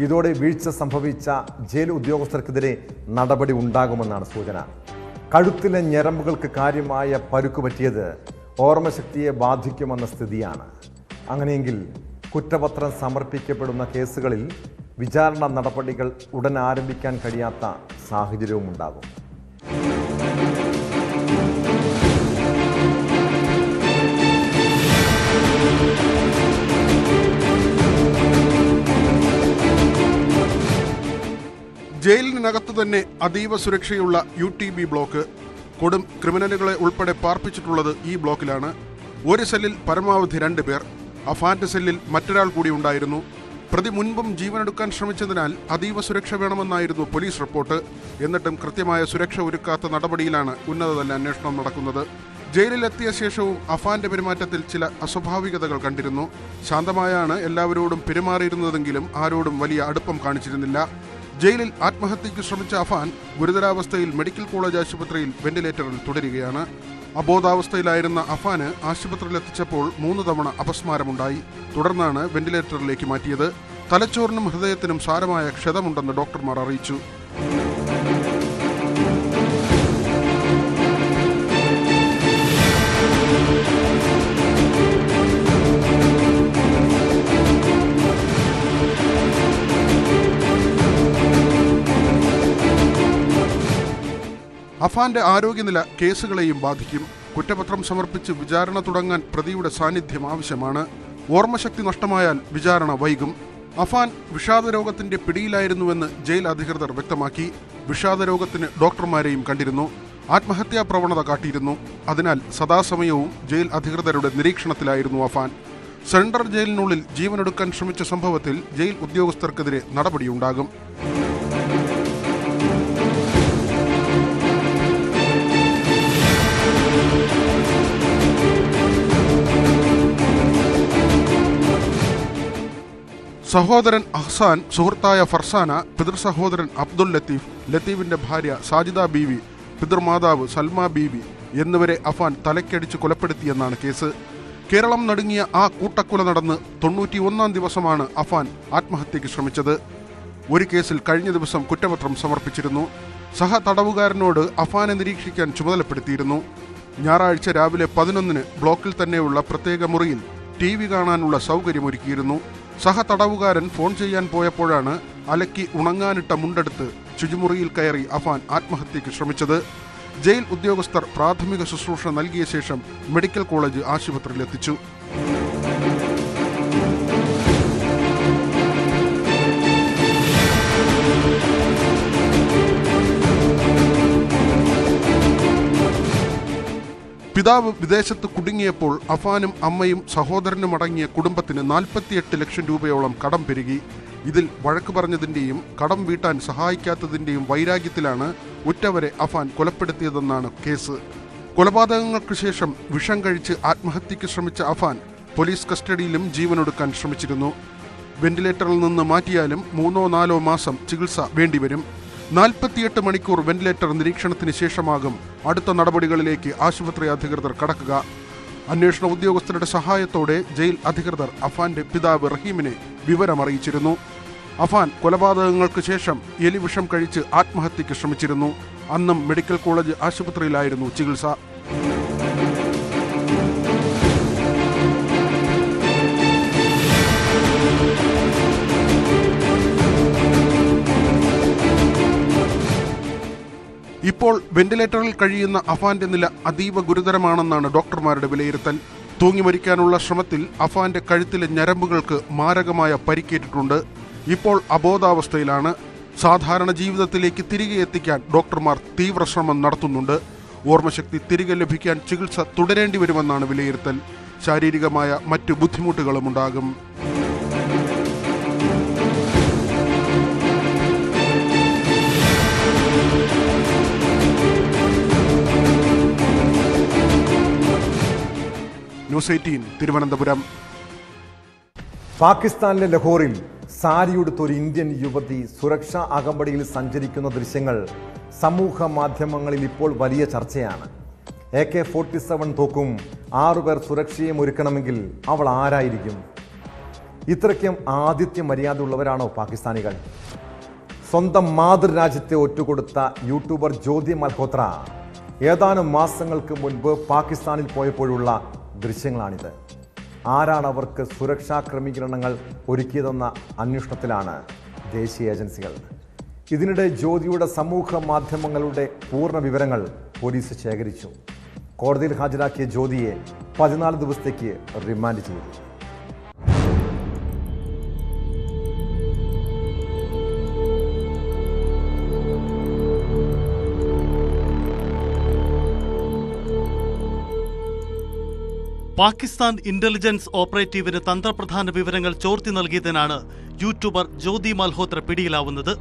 ഇതോടെ വീഴ്ച സംഭവിച്ച ജയിൽ ഉദ്യോഗസ്ഥർക്കെതിരെ നടപടി ഉണ്ടാകുമെന്നാണ് സൂചന. കഴുത്തിലെ ഞരമ്പുകൾക്ക് കാര്യമായ പരുക്ക് പറ്റിയത് ഓർമ്മശക്തിയെ ബാധിക്കുമെന്ന സ്ഥിതിയാണ്. അങ്ങനെയെങ്കിൽ കുറ്റപത്രം സമർപ്പിക്കപ്പെടുന്ന കേസുകളിൽ വിചാരണ നടപടികൾ ഉടൻ ആരംഭിക്കാൻ കഴിയാത്ത സാഹചര്യവും ഉണ്ടാകും. ജയിലിനകത്തു തന്നെ അതീവ സുരക്ഷയുള്ള UTB ബ്ലോക്ക്. കൊടും ക്രിമിനലുകളെ ഉൾപ്പെടെ പാർപ്പിച്ചിട്ടുള്ളത് ഈ ബ്ലോക്കിലാണ്. ഒരു സെല്ലിൽ പരമാവധി 2 പേർ. അഫാന്റെ സെല്ലിൽ മറ്റൊരാൾ കൂടി ഉണ്ടായിരുന്നു. പ്രതി മുൻപും ജീവനെടുക്കാൻ ശ്രമിച്ചതിനാൽ അതീവ സുരക്ഷ വേണമെന്നായിരുന്നു പോലീസ് റിപ്പോർട്ട്. എന്നിട്ടും കൃത്യമായ സുരക്ഷ ഒരുക്കാത്ത നടപടിയിലാണ് ഉന്നതതല അന്വേഷണം നടക്കുന്നത്. ജയിലിലെത്തിയ ശേഷവും അഫാന്റെ പെരുമാറ്റത്തിൽ ചില അസ്വാഭാവികതകൾ കണ്ടിരുന്നു. ശാന്തമായാണ് എല്ലാവരോടും പെരുമാറിയിരുന്നതെങ്കിലും ആരോടും വലിയ അടുപ്പം കാണിച്ചിരുന്നില്ല. ജയിലിൽ ആത്മഹത്യയ്ക്ക് ശ്രമിച്ച അഫാൻ ഗുരുതരാവസ്ഥയിൽ മെഡിക്കൽ കോളേജ് ആശുപത്രിയിൽ വെന്റിലേറ്ററിൽ തുടരുകയാണ്. അബോധാവസ്ഥയിലായിരുന്ന അഫാന് ആശുപത്രിയിലെത്തിച്ചപ്പോൾ 3 തവണ അപസ്മാരമുണ്ടായി. തുടർന്നാണ് വെന്റിലേറ്ററിലേക്ക് മാറ്റിയത്. തലച്ചോറിനും ഹൃദയത്തിനും സാരമായ ക്ഷതമുണ്ടെന്ന് ഡോക്ടർമാർ അറിയിച്ചു. അഫാന്റെ ആരോഗ്യനില കേസുകളെയും ബാധിക്കും. കുറ്റപത്രം സമർപ്പിച്ച് വിചാരണ തുടങ്ങാൻ പ്രതിയുടെ സാന്നിധ്യം ആവശ്യമാണ്. ഓർമ്മശക്തി നഷ്ടമായാൽ വിചാരണ വൈകും. അഫാൻ വിഷാദരോഗത്തിന്റെ പിടിയിലായിരുന്നുവെന്ന് ജയിൽ അധികൃതർ വ്യക്തമാക്കി. വിഷാദരോഗത്തിന് ഡോക്ടർമാരെയും കണ്ടിരുന്നു. ആത്മഹത്യാ പ്രവണത കാട്ടിയിരുന്നു. അതിനാൽ സദാസമയവും ജയിൽ അധികൃതരുടെ നിരീക്ഷണത്തിലായിരുന്നു അഫാൻ. സെൻട്രൽ ജയിലിനുള്ളിൽ ജീവനെടുക്കാൻ ശ്രമിച്ച സംഭവത്തിൽ ജയിൽ ഉദ്യോഗസ്ഥർക്കെതിരെ നടപടിയുണ്ടാകും. സഹോദരൻ അഹ്സാൻ, സുഹൃത്തായ ഫർസാന, പിതൃസഹോദരൻ അബ്ദുൽ ലത്തീഫ്, ലത്തീഫിന്റെ ഭാര്യ സാജിദ ബീവി, പിതൃമാതാവ് സൽമ ബീവി എന്നിവരെ അഫാൻ തലക്കടിച്ച് കൊലപ്പെടുത്തിയെന്നാണ് കേസ്. കേരളം നടുങ്ങിയ ആ കൂട്ടക്കൊല നടന്ന് 91 ദിവസമാണ് അഫാൻ ആത്മഹത്യയ്ക്ക് ശ്രമിച്ചത്. ഒരു കേസിൽ കഴിഞ്ഞ ദിവസം കുറ്റപത്രം സമർപ്പിച്ചിരുന്നു. സഹ തടവുകാരനോട് അഫാനെ നിരീക്ഷിക്കാൻ ചുമതലപ്പെടുത്തിയിരുന്നു. ഞായറാഴ്ച രാവിലെ 11-ന് ബ്ലോക്കിൽ തന്നെയുള്ള പ്രത്യേക മുറിയിൽ TV കാണാനുള്ള സൗകര്യമൊരുക്കിയിരുന്നു. സഹ തടവുകാരൻ ഫോൺ ചെയ്യാൻ പോയപ്പോഴാണ് അലക്കി ഉണങ്ങാനിട്ട മുണ്ടെടുത്ത് ശുചിമുറിയിൽ കയറി അഫാൻ ആത്മഹത്യയ്ക്ക് ശ്രമിച്ചത്. ജയിൽ ഉദ്യോഗസ്ഥർ പ്രാഥമിക ശുശ്രൂഷ നൽകിയ ശേഷം മെഡിക്കൽ കോളേജ് ആശുപത്രിയിൽ എത്തിച്ചു. പിതാവ് വിദേശത്ത് കുടുങ്ങിയപ്പോൾ അഫാനും അമ്മയും സഹോദരനും അടങ്ങിയ കുടുംബത്തിന് 48 ലക്ഷം രൂപയോളം കടം പെരുകി. ഇതിൽ വഴക്ക് പറഞ്ഞതിന്റെയും കടം വീട്ടാൻ സഹായിക്കാത്തതിന്റെയും വൈരാഗ്യത്തിലാണ് ഉറ്റവരെ അഫാൻ കൊലപ്പെടുത്തിയതെന്നാണ് കേസ്. കൊലപാതകങ്ങൾക്ക് ശേഷം വിഷം കഴിച്ച് ആത്മഹത്യയ്ക്ക് ശ്രമിച്ച അഫാൻ പോലീസ് കസ്റ്റഡിയിലും ജീവനൊടുക്കാൻ ശ്രമിച്ചിരുന്നു. വെന്റിലേറ്ററിൽ നിന്ന് മാറ്റിയാലും 3-4 മാസം ചികിത്സ വേണ്ടിവരും. 48 മണിക്കൂർ വെന്റിലേറ്റർ നിരീക്ഷണത്തിന് ശേഷമാകും അടുത്ത നടപടികളിലേക്ക് ആശുപത്രി അധികൃതർ കടക്കുക. അന്വേഷണ ഉദ്യോഗസ്ഥരുടെ സഹായത്തോടെ ജയിൽ അധികൃതർ അഫാന്റെ പിതാവ് റഹീമിനെ വിവരമറിയിച്ചിരുന്നു. അഫാൻ കൊലപാതകങ്ങൾക്ക് ശേഷം എലിവിഷം കഴിച്ച് ആത്മഹത്യയ്ക്ക് ശ്രമിച്ചിരുന്നു. അന്നും മെഡിക്കൽ കോളേജ് ആശുപത്രിയിലായിരുന്നു ചികിത്സ. ഇപ്പോൾ വെന്റിലേറ്ററിൽ കഴിയുന്ന അഫാന്റെ നില അതീവ ഗുരുതരമാണെന്നാണ് ഡോക്ടർമാരുടെ വിലയിരുത്തൽ. തൂങ്ങി മരിക്കാനുള്ള ശ്രമത്തിൽ അഫാന്റെ കഴുത്തിലെ ഞരമ്പുകൾക്ക് മാരകമായ പരിക്കേറ്റിട്ടുണ്ട്. ഇപ്പോൾ അബോധാവസ്ഥയിലാണ്. സാധാരണ ജീവിതത്തിലേക്ക് തിരികെ എത്തിക്കാൻ ഡോക്ടർമാർ തീവ്ര ശ്രമം നടത്തുന്നുണ്ട്. ഓർമ്മശക്തി തിരികെ ലഭിക്കാൻ ചികിത്സ തുടരേണ്ടി വരുമെന്നാണ് വിലയിരുത്തൽ. ശാരീരികമായ മറ്റു ബുദ്ധിമുട്ടുകളും ഉണ്ടാകും. ന്യൂസ് 18 തിരുവനന്തപുരം. പാകിസ്ഥാനിലെ ലഹോറിൽ സാരിയുടുത്ത ഒരു ഇന്ത്യൻ യുവതി സുരക്ഷാ അകമ്പടിയിൽ സഞ്ചരിക്കുന്ന ദൃശ്യങ്ങൾ സമൂഹ മാധ്യമങ്ങളിൽ ഇപ്പോൾ വലിയ ചർച്ചയാണ്. AK-47 തോക്കും 6 പേർ സുരക്ഷയും ഒരുക്കണമെങ്കിൽ അവൾ ആരായിരിക്കും? ഇത്രയ്ക്കും ആതിഥ്യ മര്യാദ ഉള്ളവരാണോ പാകിസ്ഥാനികൾ? സ്വന്തം മാതൃരാജ്യത്തെ ഒറ്റുകൊടുത്ത യൂട്യൂബർ ജ്യോതി മൽഹോത്ര ഏതാനും മാസങ്ങൾക്ക് മുൻപ് പാകിസ്ഥാനിൽ പോയപ്പോഴുള്ള ദൃശ്യങ്ങളാണിത്. ആരാണ് അവർക്ക് സുരക്ഷാ ക്രമീകരണങ്ങൾ ഒരുക്കിയതെന്ന അന്വേഷണത്തിലാണ് ദേശീയ ഏജൻസികൾ. ഇതിനിടെ ജ്യോതിയുടെ സമൂഹ മാധ്യമങ്ങളുടെ പൂർണ്ണ വിവരങ്ങൾ പോലീസ് ശേഖരിച്ചു. കോടതിയിൽ ഹാജരാക്കിയ ജ്യോതിയെ 14 ദിവസത്തേക്ക് റിമാൻഡ് ചെയ്തു. പാകിസ്ഥാൻ ഇന്റലിജൻസ് ഓപ്പറേറ്റീവിന് തന്ത്രപ്രധാന വിവരങ്ങൾ ചോർത്തി നൽകിയതിനാണ് യൂട്യൂബർ ജ്യോതി മൽഹോത്ര പിടിയിലാവുന്നത്.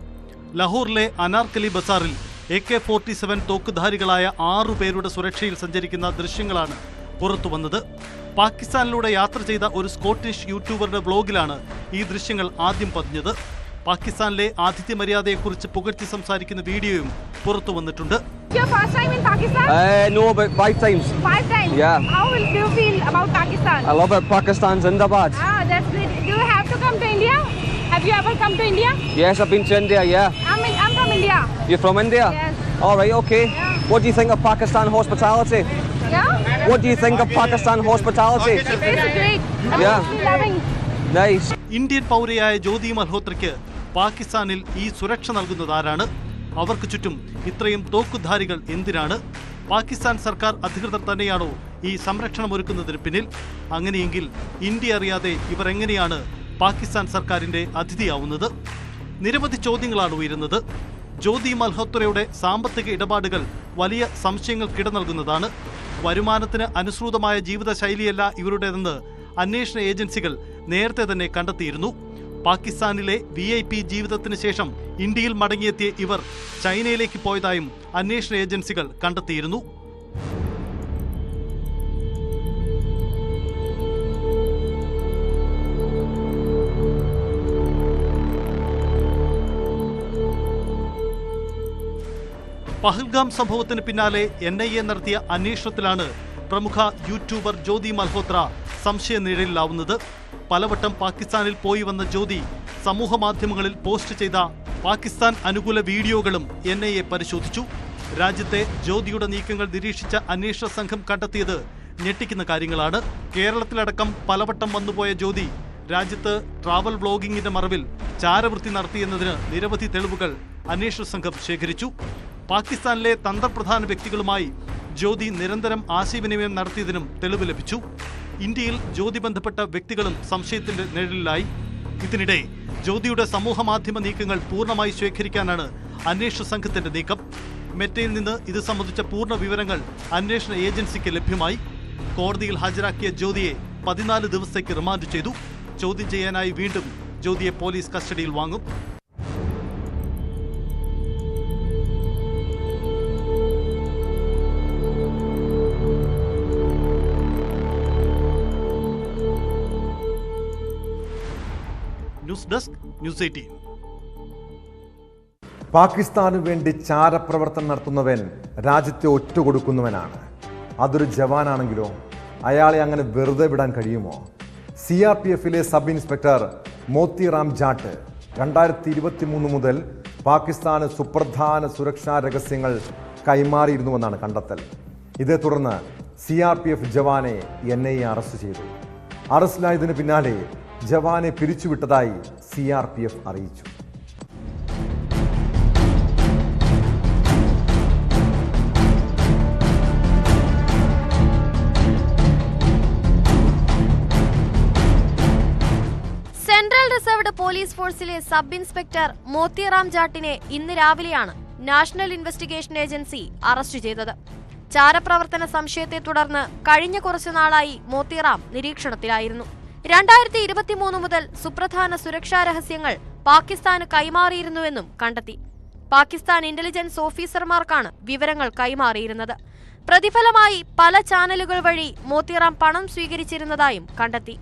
ലഹോറിലെ അനാർക്കലി ബസാറിൽ AK-47 തോക്കുധാരികളായ 6 പേരുടെ സുരക്ഷയിൽ സഞ്ചരിക്കുന്ന ദൃശ്യങ്ങളാണ് പുറത്തുവന്നത്. പാകിസ്ഥാനിലൂടെ യാത്ര ചെയ്ത ഒരു സ്കോട്ടിഷ് യൂട്യൂബറുടെ വ്ലോഗിലാണ് ഈ ദൃശ്യങ്ങൾ ആദ്യം പതിഞ്ഞത്. പാകിസ്ഥാനിലെ ആതിഥ്യ മര്യാദയെക്കുറിച്ച് പുകഴ്ത്തി സംസാരിക്കുന്ന വീഡിയോയും പുറത്തു വന്നിട്ടുണ്ട്. Your first time in Pakistan? No, but 5 times. 5 times? Yeah. How do you feel about Pakistan? I love it. Pakistan Zindabad. Ah, that's great. Do you have to come to India? Have you ever come to India? Yes, I've been to India, yeah. I'm from India. You're from India? Yes. All right, okay. Yeah. What do you think of Pakistan hospitality? Yeah? What do you think of Pakistan hospitality? The place is great. Yeah. Absolutely loving. Nice. Indian പൗരയായ ജ്യോതി മൽഹോത്രയ്ക്ക് പാകിസ്ഥാനിൽ ഈ സുരക്ഷ നൽകുന്നതാരാണ്? അവർക്ക് ചുറ്റും ഇത്രയും തോക്കുധാരികൾ എന്തിനാണ്? പാകിസ്ഥാൻ സർക്കാർ അധികൃതർ തന്നെയാണോ ഈ സംരക്ഷണം ഒരുക്കുന്നതിന് പിന്നിൽ? അങ്ങനെയെങ്കിൽ ഇന്ത്യ അറിയാതെ ഇവർ എങ്ങനെയാണ് പാകിസ്ഥാൻ സർക്കാരിന്റെ അതിഥിയാവുന്നത്? നിരവധി ചോദ്യങ്ങളാണ് ഉയരുന്നത്. ജ്യോതി മൽഹോത്രയുടെ സാമ്പത്തിക ഇടപാടുകൾ വലിയ സംശയങ്ങൾക്കിട നൽകുന്നതാണ്. വരുമാനത്തിന് അനുസൃതമായ ജീവിതശൈലിയല്ല ഇവരുടേതെന്ന് അന്വേഷണ ഏജൻസികൾ നേരത്തെ തന്നെ കണ്ടെത്തിയിരുന്നു. പാകിസ്ഥാനിലെ VIP ജീവിതത്തിന് ശേഷം ഇന്ത്യയിൽ മടങ്ങിയെത്തിയ ഇവർ ചൈനയിലേക്ക് പോയതായും അന്വേഷണ ഏജൻസികൾ കണ്ടെത്തിയിരുന്നു. പഹൽഗാം സംഭവത്തിന് പിന്നാലെ NIA നടത്തിയ അന്വേഷണത്തിലാണ് പ്രമുഖ യൂട്യൂബർ ജ്യോതി മൽഹോത്ര സംശയനിഴലിലാവുന്നത്. പലവട്ടം പാകിസ്ഥാനിൽ പോയി വന്ന ജ്യോതി സമൂഹ മാധ്യമങ്ങളിൽ പോസ്റ്റ് ചെയ്ത പാകിസ്ഥാൻ അനുകൂല വീഡിയോകളും NIA പരിശോധിച്ചു. രാജ്യത്തെ ജ്യോതിയുടെ നീക്കങ്ങൾ നിരീക്ഷിച്ച അന്വേഷണ സംഘം കണ്ടെത്തിയത് ഞെട്ടിക്കുന്ന കാര്യങ്ങളാണ്. കേരളത്തിലടക്കം പലവട്ടം വന്നുപോയ ജ്യോതി രാജ്യത്ത് ട്രാവൽ വ്ലോഗിംഗിന്റെ മറവിൽ ചാരവൃത്തി നടത്തിയെന്നതിന് നിരവധി തെളിവുകൾ അന്വേഷണ സംഘം ശേഖരിച്ചു. പാകിസ്ഥാനിലെ തന്ത്രപ്രധാന വ്യക്തികളുമായി ജ്യോതി നിരന്തരം ആശയവിനിമയം നടത്തിയതിനും തെളിവ് ലഭിച്ചു. ഇന്ത്യയിൽ ജ്യോതി ബന്ധപ്പെട്ട വ്യക്തികളും സംശയത്തിന്റെ നിഴലിലായി. ഇതിനിടെ ജ്യോതിയുടെ സമൂഹ മാധ്യമ നീക്കങ്ങൾ പൂർണ്ണമായി ശേഖരിക്കാനാണ് അന്വേഷണ സംഘത്തിന്റെ നീക്കം. മെറ്റയിൽ നിന്ന് ഇത് സംബന്ധിച്ച പൂർണ്ണ വിവരങ്ങൾ അന്വേഷണ ഏജൻസിക്ക് ലഭ്യമായി. കോടതിയിൽ ഹാജരാക്കിയ ജ്യോതിയെ 14 ദിവസത്തേക്ക് റിമാൻഡ് ചെയ്തു. ചോദ്യം ചെയ്യാനായി വീണ്ടും ജ്യോതിയെ പോലീസ് കസ്റ്റഡിയിൽ വാങ്ങും. News desk, news 18. പാകിസ്ഥാനു വേണ്ടി ചാരപ്രവർത്തനം നടത്തുന്നവൻ രാജ്യത്തെ ഒറ്റുകൊടുക്കുന്നവനാണ്. അതൊരു ജവാനാണെങ്കിലോ അയാളെ അങ്ങനെ വെറുതെ വിടാൻ കഴിയുമോ? CRPFിലെ സബ് ഇൻസ്പെക്ടർ മോത്തിറാം ജാട്ട് 2023 മുതൽ പാകിസ്ഥാന് സുപ്രധാന സുരക്ഷാ രഹസ്യങ്ങൾ കൈമാറിയിരുന്നുവെന്നാണ് കണ്ടെത്തൽ. ഇതേ തുടർന്ന് CRPF ജവാനെ NIA അറസ്റ്റ് ചെയ്തു. അറസ്റ്റിലായതിനു പിന്നാലെ ജവാനെ പിരിച്ചുവിട്ടതായി CRPF അറിയിച്ചു. സെൻട്രൽ റിസർവ്ഡ് പോലീസ് ഫോഴ്സിലെ സബ് ഇൻസ്പെക്ടർ മോത്തിറാം ജാട്ടിനെ ഇന്ന് രാവിലെയാണ് നാഷണൽ ഇൻവെസ്റ്റിഗേഷൻ ഏജൻസി അറസ്റ്റ് ചെയ്തത്. ചാരപ്രവർത്തന സംശയത്തെ തുടർന്ന് കഴിഞ്ഞ കുറച്ചു നാളായി മോത്തിറാം നിരീക്ഷണത്തിലായിരുന്നു. 2023 മുതൽ സുപ്രധാന സുരക്ഷാ രഹസ്യങ്ങൾ പാകിസ്ഥാന് കൈമാറിയിരുന്നുവെന്നും കണ്ടെത്തി. പാകിസ്ഥാൻ ഇന്റലിജൻസ് ഓഫീസർമാർക്കാണ് വിവരങ്ങൾ കൈമാറിയിരുന്നത്. പ്രതിഫലമായി പല ചാനലുകൾ വഴി മോത്തിറാം പണം സ്വീകരിച്ചിരുന്നതായും കണ്ടെത്തി.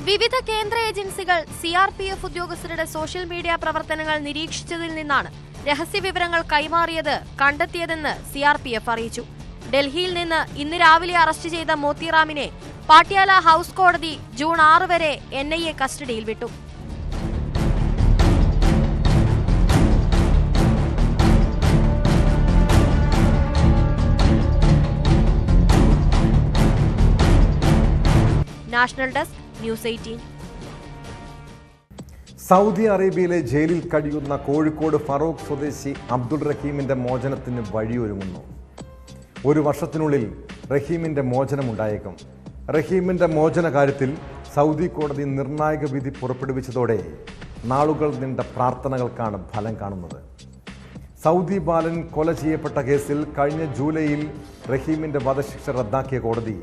വിവിധ കേന്ദ്ര ഏജൻസികൾ CRPF ഉദ്യോഗസ്ഥരുടെ സോഷ്യൽ മീഡിയ പ്രവർത്തനങ്ങൾ നിരീക്ഷിച്ചതിൽ നിന്നാണ് രഹസ്യവിവരങ്ങൾ കൈമാറിയത് കണ്ടെത്തിയതെന്ന് CRPF അറിയിച്ചു. ഡൽഹിയിൽ നിന്ന് ഇന്ന് രാവിലെ അറസ്റ്റ് ചെയ്ത മോത്തിറാമിനെ പാട്യാല ഹൌസ് കോടതി ജൂൺ 6 വരെ NIA കസ്റ്റഡിയിൽ വിട്ടു. National desk, news 18. സൗദി അറേബ്യയിലെ ജയിലിൽ കഴിയുന്ന കോഴിക്കോട് ഫറൂഖ് സ്വദേശി അബ്ദുൾ റഹീമിന്റെ മോചനത്തിന് വഴിയൊരുങ്ങുന്നു. 1 വർഷത്തിനുള്ളിൽ റഹീമിന്റെ മോചനമുണ്ടായേക്കും. റഹീമിന്റെ മോചന കാര്യത്തിൽ സൗദി കോടതി നിർണായക വിധി പുറപ്പെടുവിച്ചതോടെ നാളുകൾ നീണ്ട പ്രാർത്ഥനകൾക്കാണ് ഫലം കാണുന്നത്. സൗദി ബാലൻ കൊല ചെയ്യപ്പെട്ട കേസിൽ കഴിഞ്ഞ ജൂലൈയിൽ റഹീമിന്റെ വധശിക്ഷ റദ്ദാക്കിയ കോടതി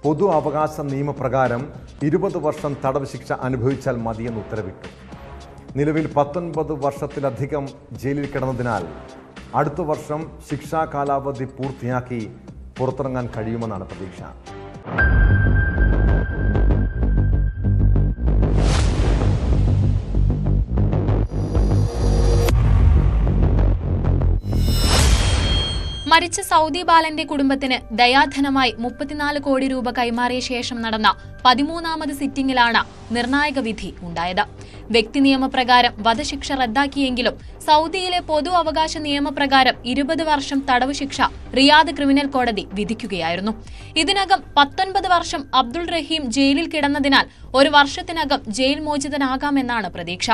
പൊതു അവകാശ നിയമപ്രകാരം 20 വർഷം തടവ് ശിക്ഷ അനുഭവിച്ചാൽ മതിയെന്ന് ഉത്തരവിട്ടു. നിലവിൽ 19 വർഷത്തിലധികം ജയിലിൽ കിടന്നതിനാൽ അടുത്ത വർഷം ശിക്ഷാ കാലാവധി പൂർത്തിയാക്കി പുറത്തിറങ്ങാൻ കഴിയുമെന്നാണ് പ്രതീക്ഷ. മരിച്ച സൗദി ബാലന്റെ കുടുംബത്തിന് ദയാധനമായി 34 കോടി രൂപ കൈമാറിയ ശേഷം നടന്ന 13ാമത് സിറ്റിംഗിലാണ് നിർണായക വിധി ഉണ്ടായത്. വ്യക്തി നിയമപ്രകാരം വധശിക്ഷ റദ്ദാക്കിയെങ്കിലും സൗദിയിലെ പൊതു അവകാശ നിയമപ്രകാരം 20 വർഷം തടവ് ശിക്ഷ റിയാദ് ക്രിമിനൽ കോടതി വിധിക്കുകയായിരുന്നു. ഇതിനകം 19 വർഷം അബ്ദുൾ റഹീം ജയിലിൽ കിടന്നതിനാൽ 1 വർഷത്തിനകം ജയിൽ മോചിതനാകാമെന്നാണ് പ്രതീക്ഷ.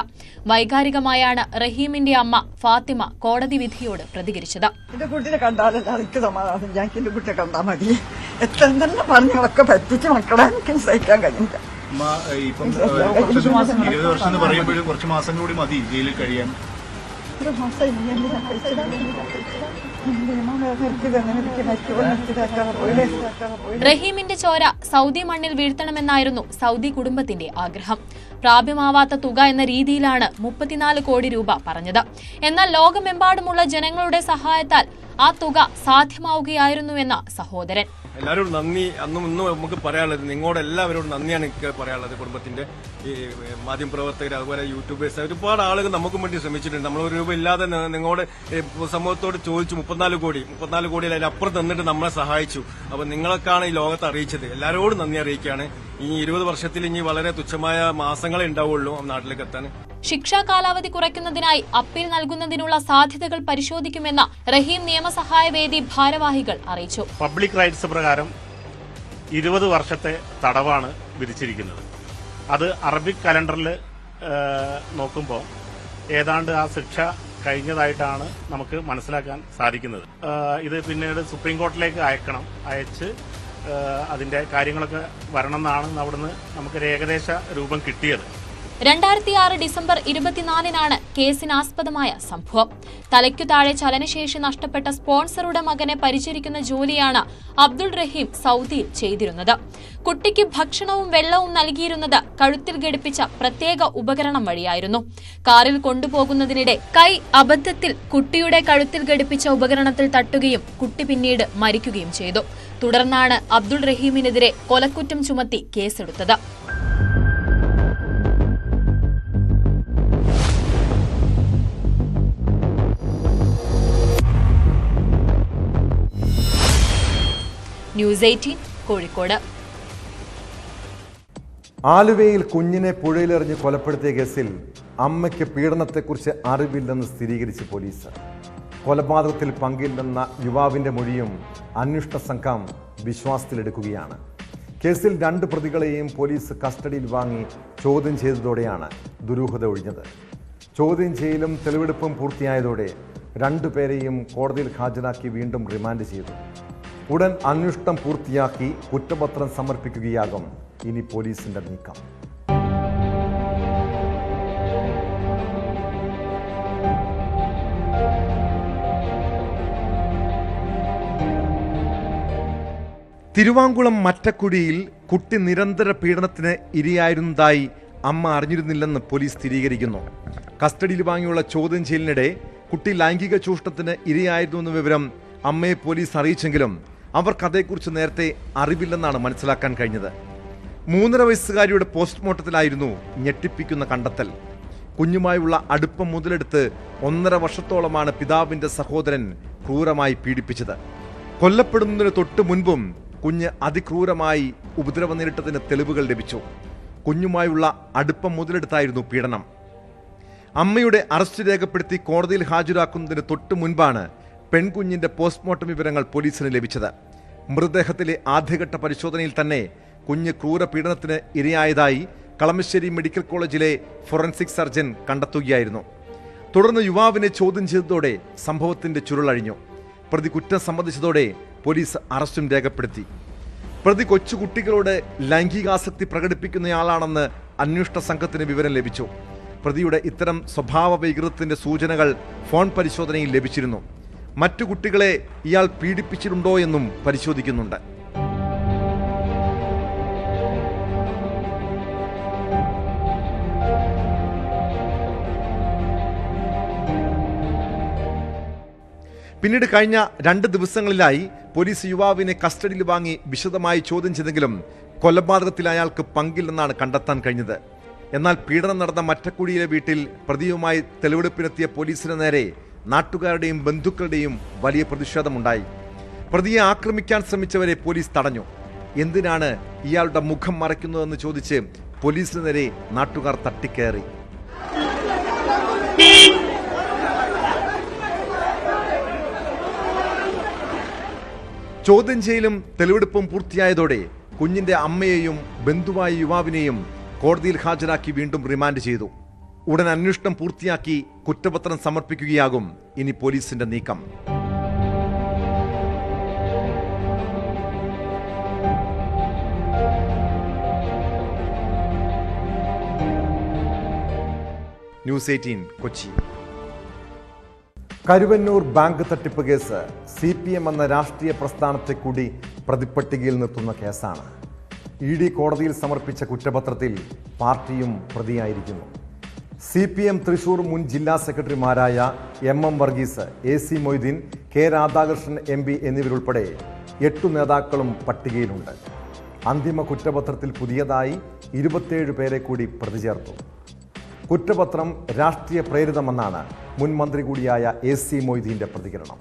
വൈകാരികമായാണ് റഹീമിന്റെ അമ്മ ഫാത്തിമ കോടതി വിധിയോട് പ്രതികരിച്ചത്. എന്റെ കുട്ടിയെ കണ്ടാലല്ല എനിക്ക് സമാധാനം. ഞാൻ എന്റെ കുട്ടിയെ കണ്ടാൽ മതി. എത്ര തന്നെ പറഞ്ഞൊക്കെ പറ്റിച്ച് മക്കളെ എനിക്ക് സഹിക്കാൻ കഴിയില്ല. ഇപ്പം 20 വർഷം എന്ന് പറയുമ്പോഴും കുറച്ച് മാസം കൂടി മതി ജയിലിൽ കഴിയാൻ. റഹീമിന്റെ ചോര സൗദി മണ്ണിൽ വീഴ്ത്തണമെന്നായിരുന്നു സൗദി കുടുംബത്തിന്റെ ആഗ്രഹം. പ്രാപ്യമാവാത്ത തുക എന്ന രീതിയിലാണ് 34 കോടി രൂപ പറഞ്ഞത്. എന്നാൽ ലോകമെമ്പാടുമുള്ള ജനങ്ങളുടെ സഹായത്താൽ ആ തുക സാധ്യമാവുകയായിരുന്നുവെന്ന സഹോദരൻ. എല്ലാവരോടും നന്ദി. അന്നും ഇന്നും നമുക്ക് പറയാനുള്ളത് നിങ്ങളോട് എല്ലാവരോടും നന്ദിയാണ് എനിക്ക് പറയാനുള്ളത്. കുടുംബത്തിന്റെ ഈ മാധ്യമപ്രവർത്തകർ, അതുപോലെ യൂട്യൂബേഴ്സ്, ഒരുപാട് ആളുകൾ നമുക്കും വേണ്ടി ശ്രമിച്ചിട്ടുണ്ട്. നമ്മൾ ഒരു രൂപ ഇല്ലാതെ നിങ്ങളോട് സമൂഹത്തോട് ചോദിച്ചു 34 കോടി അതിലപ്പുറം തന്നിട്ട് നമ്മളെ സഹായിച്ചു. അപ്പൊ നിങ്ങളൊക്കെയാണ് ഈ ലോകത്ത് അറിയിച്ചത്. എല്ലാവരോടും നന്ദി അറിയിക്കുകയാണ്. ഈ 20 വർഷത്തിൽ ഇനി വളരെ തുച്ഛമായ മാസങ്ങളെ ഉണ്ടാവുള്ളൂ നാട്ടിലേക്ക് എത്താൻ. ശിക്ഷാ കാലാവധി കുറയ്ക്കുന്നതിനായി അപ്പീൽ നൽകുന്നതിനുള്ള സാധ്യതകൾ പരിശോധിക്കുമെന്ന് റഹീം നിയമസഹായ വേദി ഭാരവാഹികൾ അറിയിച്ചു. പബ്ലിക് റൈറ്റ്സ് പ്രകാരം 20 വർഷത്തെ തടവാണ് വിധിച്ചിരിക്കുന്നത്. അത് അറബിക് കലണ്ടറിൽ നോക്കുമ്പോൾ ഏതാണ്ട് ആ ശിക്ഷ കഴിഞ്ഞതായിട്ടാണ് നമുക്ക് മനസ്സിലാക്കാൻ സാധിക്കുന്നത്. ഇത് പിന്നീട് സുപ്രീം കോടതിയിലേക്ക് അയച്ച് അതിന്റെ കാര്യങ്ങളൊക്കെ വരണമെന്നാണ് അവിടുന്ന് നമുക്കൊരു ഏകദേശ രൂപം കിട്ടിയത്. 2006 ഡിസംബർ 24-നാണ് കേസിനാസ്പദമായ സംഭവം. തലയ്ക്കു താഴെ ചലനശേഷി നഷ്ടപ്പെട്ട സ്പോൺസറുടെ മകനെ പരിചരിക്കുന്ന ജോലിയാണ് അബ്ദുൾ റഹീം സൗദിയിൽ ചെയ്തിരുന്നത്. കുട്ടിക്ക് ഭക്ഷണവും വെള്ളവും നൽകിയിരുന്നത് കഴുത്തിൽ ഘടിപ്പിച്ച പ്രത്യേക ഉപകരണം വഴിയായിരുന്നു. കാറിൽ കൊണ്ടുപോകുന്നതിനിടെ കൈ അബദ്ധത്തിൽ കുട്ടിയുടെ കഴുത്തിൽ ഘടിപ്പിച്ച ഉപകരണത്തിൽ തട്ടുകയും കുട്ടി പിന്നീട് മരിക്കുകയും ചെയ്തു. തുടർന്നാണ് അബ്ദുൾ റഹീമിനെതിരെ കൊലക്കുറ്റം ചുമത്തി കേസെടുത്തത്. ന്യൂസ് 18 കോഴിക്കോട്. ആലുവയിൽ കുഞ്ഞിനെ പുഴയിലെറിഞ്ഞ് കൊലപ്പെടുത്തിയ കേസിൽ അമ്മയ്ക്ക് പീഡനത്തെക്കുറിച്ച് അറിവില്ലെന്ന് സ്ഥിരീകരിച്ച് പോലീസ്. കൊലപാതകത്തിൽ പങ്കില്ലെന്ന യുവാവിന്റെ മൊഴിയും അന്വേഷണ സംഘം വിശ്വാസത്തിലെടുക്കുകയാണ്. കേസിൽ 2 പ്രതികളെയും പോലീസ് കസ്റ്റഡിയിൽ വാങ്ങി ചോദ്യം ചെയ്തതോടെയാണ് ദുരൂഹത ഒഴിഞ്ഞത്. ചോദ്യം ചെയ്യലും തെളിവെടുപ്പും പൂർത്തിയായതോടെ 2 പേരെയും കോടതിയിൽ ഹാജരാക്കി വീണ്ടും റിമാൻഡ് ചെയ്തു. ഉടൻ അന്വേഷണം പൂർത്തിയാക്കി കുറ്റപത്രം സമർപ്പിക്കുകയാകും ഇനി പോലീസിന്റെ നീക്കം. തിരുവാങ്കുളം മറ്റക്കുഴിയിൽ കുട്ടി നിരന്തര പീഡനത്തിന് ഇരയായിരുന്നതായി അമ്മ അറിഞ്ഞിരുന്നില്ലെന്ന് പോലീസ് സ്ഥിരീകരിക്കുന്നു. കസ്റ്റഡിയിൽ വാങ്ങിയുള്ള ചോദ്യം ചെയ്യലിനിടെ കുട്ടി ലൈംഗിക ചൂഷണത്തിന് ഇരയായിരുന്നുവെന്ന വിവരം അമ്മയെ പോലീസ് അറിയിച്ചെങ്കിലും അവർക്ക് അതേക്കുറിച്ച് നേരത്തെ അറിവില്ലെന്നാണ് മനസ്സിലാക്കാൻ കഴിഞ്ഞത്. 3.5 വയസ്സുകാരിയുടെ പോസ്റ്റ്മോർട്ടത്തിലായിരുന്നു ഞെട്ടിപ്പിക്കുന്ന കണ്ടെത്തൽ. കുഞ്ഞുമായുള്ള അടുപ്പം മുതലെടുത്ത് 1.5 വർഷത്തോളമാണ് പിതാവിന്റെ സഹോദരൻ ക്രൂരമായി പീഡിപ്പിച്ചത്. കൊല്ലപ്പെടുന്നതിന് തൊട്ടു മുൻപും കുഞ്ഞ് അതിക്രൂരമായി ഉപദ്രവം നേരിട്ടതിന് തെളിവുകൾ ലഭിച്ചു. കുഞ്ഞുമായുള്ള അടുപ്പം മുതലെടുത്തായിരുന്നു പീഡനം. അമ്മയുടെ അറസ്റ്റ് രേഖപ്പെടുത്തി കോടതിയിൽ ഹാജരാക്കുന്നതിന് തൊട്ടു മുൻപാണ് പെൺകുഞ്ഞിന്റെ പോസ്റ്റ്മോർട്ടം വിവരങ്ങൾ പോലീസിന് ലഭിച്ചത്. മൃതദേഹത്തിലെ ആദ്യഘട്ട പരിശോധനയിൽ തന്നെ കുഞ്ഞ് ക്രൂരപീഡനത്തിന് ഇരയായതായി കളമശ്ശേരി മെഡിക്കൽ കോളേജിലെ ഫോറൻസിക് സർജൻ കണ്ടെത്തുകയായിരുന്നു. തുടർന്ന് യുവാവിനെ ചോദ്യം ചെയ്തതോടെ സംഭവത്തിന്റെ ചുരുളഴിഞ്ഞു. പ്രതി കുറ്റം സമ്മതിച്ചതോടെ പോലീസ് അറസ്റ്റും രേഖപ്പെടുത്തി. പ്രതി കൊച്ചുകുട്ടികളോട് ലൈംഗികാസക്തി പ്രകടിപ്പിക്കുന്നയാളാണെന്ന് അന്വേഷണ സംഘത്തിന് വിവരം ലഭിച്ചു. പ്രതിയുടെ ഇത്തരം സ്വഭാവ വൈകൃതത്തിന്റെ സൂചനകൾ ഫോൺ പരിശോധനയിൽ ലഭിച്ചിരുന്നു. മറ്റു കുട്ടികളെ ഇയാൾ പീഡിപ്പിച്ചിട്ടുണ്ടോ എന്നും പരിശോധിക്കുന്നുണ്ട്. പിന്നീട് കഴിഞ്ഞ 2 ദിവസങ്ങളിലായി പോലീസ് യുവാവിനെ കസ്റ്റഡിയിൽ വാങ്ങി വിശദമായി ചോദ്യം ചെയ്തെങ്കിലും കൊലപാതകത്തിൽ അയാൾക്ക് പങ്കില്ലെന്നാണ് കണ്ടെത്താൻ കഴിഞ്ഞത്. എന്നാൽ പീഡനം നടന്ന മറ്റക്കുഴിയിലെ വീട്ടിൽ പ്രതിയുമായി തെളിവെടുപ്പിനെത്തിയ പോലീസിന് നേരെ നാട്ടുകാരുടെയും ബന്ധുക്കളുടെയും വലിയ പ്രതിഷേധമുണ്ടായി. പ്രതിയെ ആക്രമിക്കാൻ ശ്രമിച്ചവരെ പോലീസ് തടഞ്ഞു. എന്തിനാണ് ഇയാളുടെ മുഖം മറയ്ക്കുന്നതെന്ന് ചോദിച്ച് പോലീസിന് നേരെ നാട്ടുകാർ തട്ടിക്കയറി. ചോദ്യം ചെയ്യലും തെളിവെടുപ്പും പൂർത്തിയായതോടെ കുഞ്ഞിന്റെ അമ്മയെയും ബന്ധുവായ യുവാവിനെയും കോടതിയിൽ ഹാജരാക്കി വീണ്ടും റിമാൻഡ് ചെയ്തു. ഉടൻ അന്വേഷണം പൂർത്തിയാക്കി കുറ്റപത്രം സമർപ്പിക്കുകയാകും ഇനി പോലീസിന്റെ നീക്കം. ന്യൂസ് 18 കൊച്ചി. കരുവന്നൂർ ബാങ്ക് തട്ടിപ്പ് കേസ് CPM എന്ന രാഷ്ട്രീയ പ്രസ്ഥാനത്തെ കൂടി പ്രതിപ്പട്ടികയിൽ നിർത്തുന്ന കേസാണ്. ED കോടതിയിൽ സമർപ്പിച്ച കുറ്റപത്രത്തിൽ പാർട്ടിയും പ്രതിയായിരിക്കുന്നു. CPM തൃശൂർ മുൻ ജില്ലാ സെക്രട്ടറിമാരായ MM Varghese, AC Moideen, K Radhakrishnan MP എന്നിവരുൾപ്പെടെ 8 നേതാക്കളും പട്ടികയിലുണ്ട്. അന്തിമ കുറ്റപത്രത്തിൽ പുതിയതായി 27 പേരെ കൂടി പ്രതി ചേർത്തു. കുറ്റപത്രം രാഷ്ട്രീയ പ്രേരിതമെന്നാണ് മുൻ മന്ത്രി കൂടിയായ AC മൊയ്തീന്റെ പ്രതികരണം.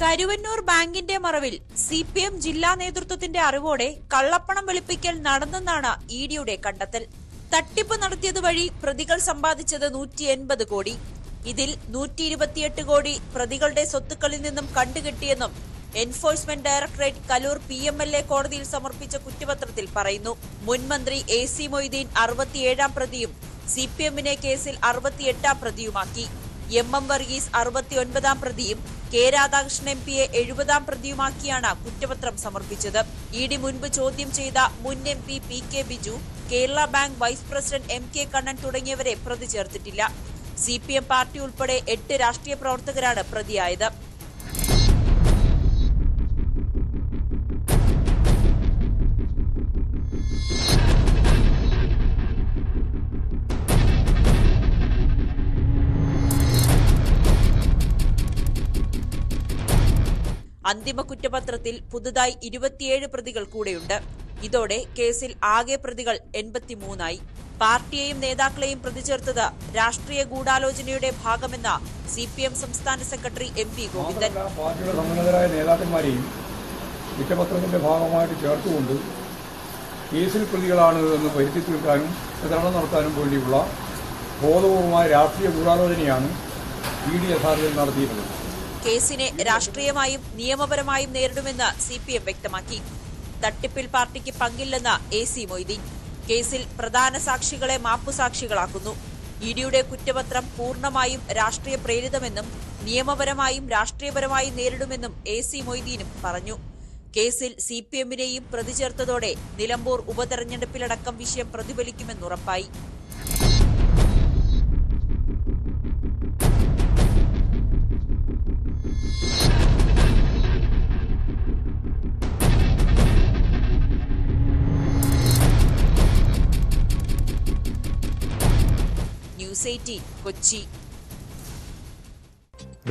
കരുവന്നൂർ ബാങ്കിന്റെ മറവിൽ CPM ജില്ലാ നേതൃത്വത്തിന്റെ അറിവോടെ കള്ളപ്പണം വെളുപ്പിക്കൽ നടന്നെന്നാണ് ഇഡിയുടെ കണ്ടെത്തൽ. തട്ടിപ്പ് നടത്തിയത് വഴി പ്രതികൾ സമ്പാദിച്ചത് 180 കോടി. ഇതിൽ 128 കോടി പ്രതികളുടെ സ്വത്തുക്കളിൽ നിന്നും കണ്ടുകെട്ടിയെന്നും എൻഫോഴ്സ്മെന്റ് ഡയറക്ടറേറ്റ് കലൂർ PMLA കോടതിയിൽ സമർപ്പിച്ച കുറ്റപത്രത്തിൽ പറയുന്നു. മുൻ മന്ത്രി AC മൊയ്തീൻ 67-ാം പ്രതിയും CPMനെ കേസിൽ 68-ാം പ്രതിയുമാക്കി. MM വർഗീസ് 69-ാം പ്രതിയും K രാധാകൃഷ്ണൻ MPയെ 70-ാം പ്രതിയുമാക്കിയാണ് കുറ്റപത്രം സമർപ്പിച്ചത്. ഇഡി മുൻപ് ചോദ്യം ചെയ്ത മുൻ MP PK Biju, Kerala bank vice president MK Kannan തുടങ്ങിയവരെ പ്രതി ചേർത്തിട്ടില്ല. CPM പാർട്ടി ഉൾപ്പെടെ 8 രാഷ്ട്രീയ പ്രവർത്തകരാണ് പ്രതിയായത്. അന്തിമ കുറ്റപത്രത്തിൽ പുതുതായി 27 പ്രതികൾ കൂടെയുണ്ട്. ഇതോടെ കേസിൽ ആകെ പ്രതികൾ 83ആയി. പാർട്ടിയെയും നേതാക്കളെയും പ്രതി ചേർത്തത് രാഷ്ട്രീയ ഗൂഢാലോചനയുടെ ഭാഗമെന്ന CPM സംസ്ഥാന സെക്രട്ടറി MP ഗോവിന്ദൻ. പാർട്ടിയുടെ സമ്മതരായ നേതാക്കന്മാരെയും കുറ്റപത്രത്തിന്റെ ഭാഗമായിട്ട് ചേർത്തുകൊണ്ട് കേസിൽ പ്രതികളാണ് എന്ന് വരുത്തി തീർക്കാനും പ്രചരണം നടത്താനും വേണ്ടിയുള്ള ബോധപൂർവമായ രാഷ്ട്രീയ ഗൂഢാലോചനയാണ് ഇഡി യഥാർത്ഥത്തിൽ നടത്തിയിട്ടുള്ളത്. കേസിനെ രാഷ്ട്രീയമായും നിയമപരമായും നേരിടുമെന്ന് CPM വ്യക്തമാക്കി. തട്ടിപ്പിൽ പാർട്ടിക്ക് പങ്കില്ലെന്ന് AC മൊയ്തീൻ. കേസിൽ പ്രധാന സാക്ഷികളെ മാപ്പുസാക്ഷികളാക്കുന്നു. ഇഡിയുടെ കുറ്റപത്രം പൂർണ്ണമായും രാഷ്ട്രീയ പ്രേരിതമെന്നും നിയമപരമായും രാഷ്ട്രീയപരമായും നേരിടുമെന്നും AC മൊയ്തീനും പറഞ്ഞു. കേസിൽ CPMനെയും പ്രതി ചേർത്തതോടെ നിലമ്പൂർ ഉപതെരഞ്ഞെടുപ്പിലടക്കം വിഷയം പ്രതിഫലിക്കുമെന്നുറപ്പായി. ന്യൂസ് 18 കൊച്ചി.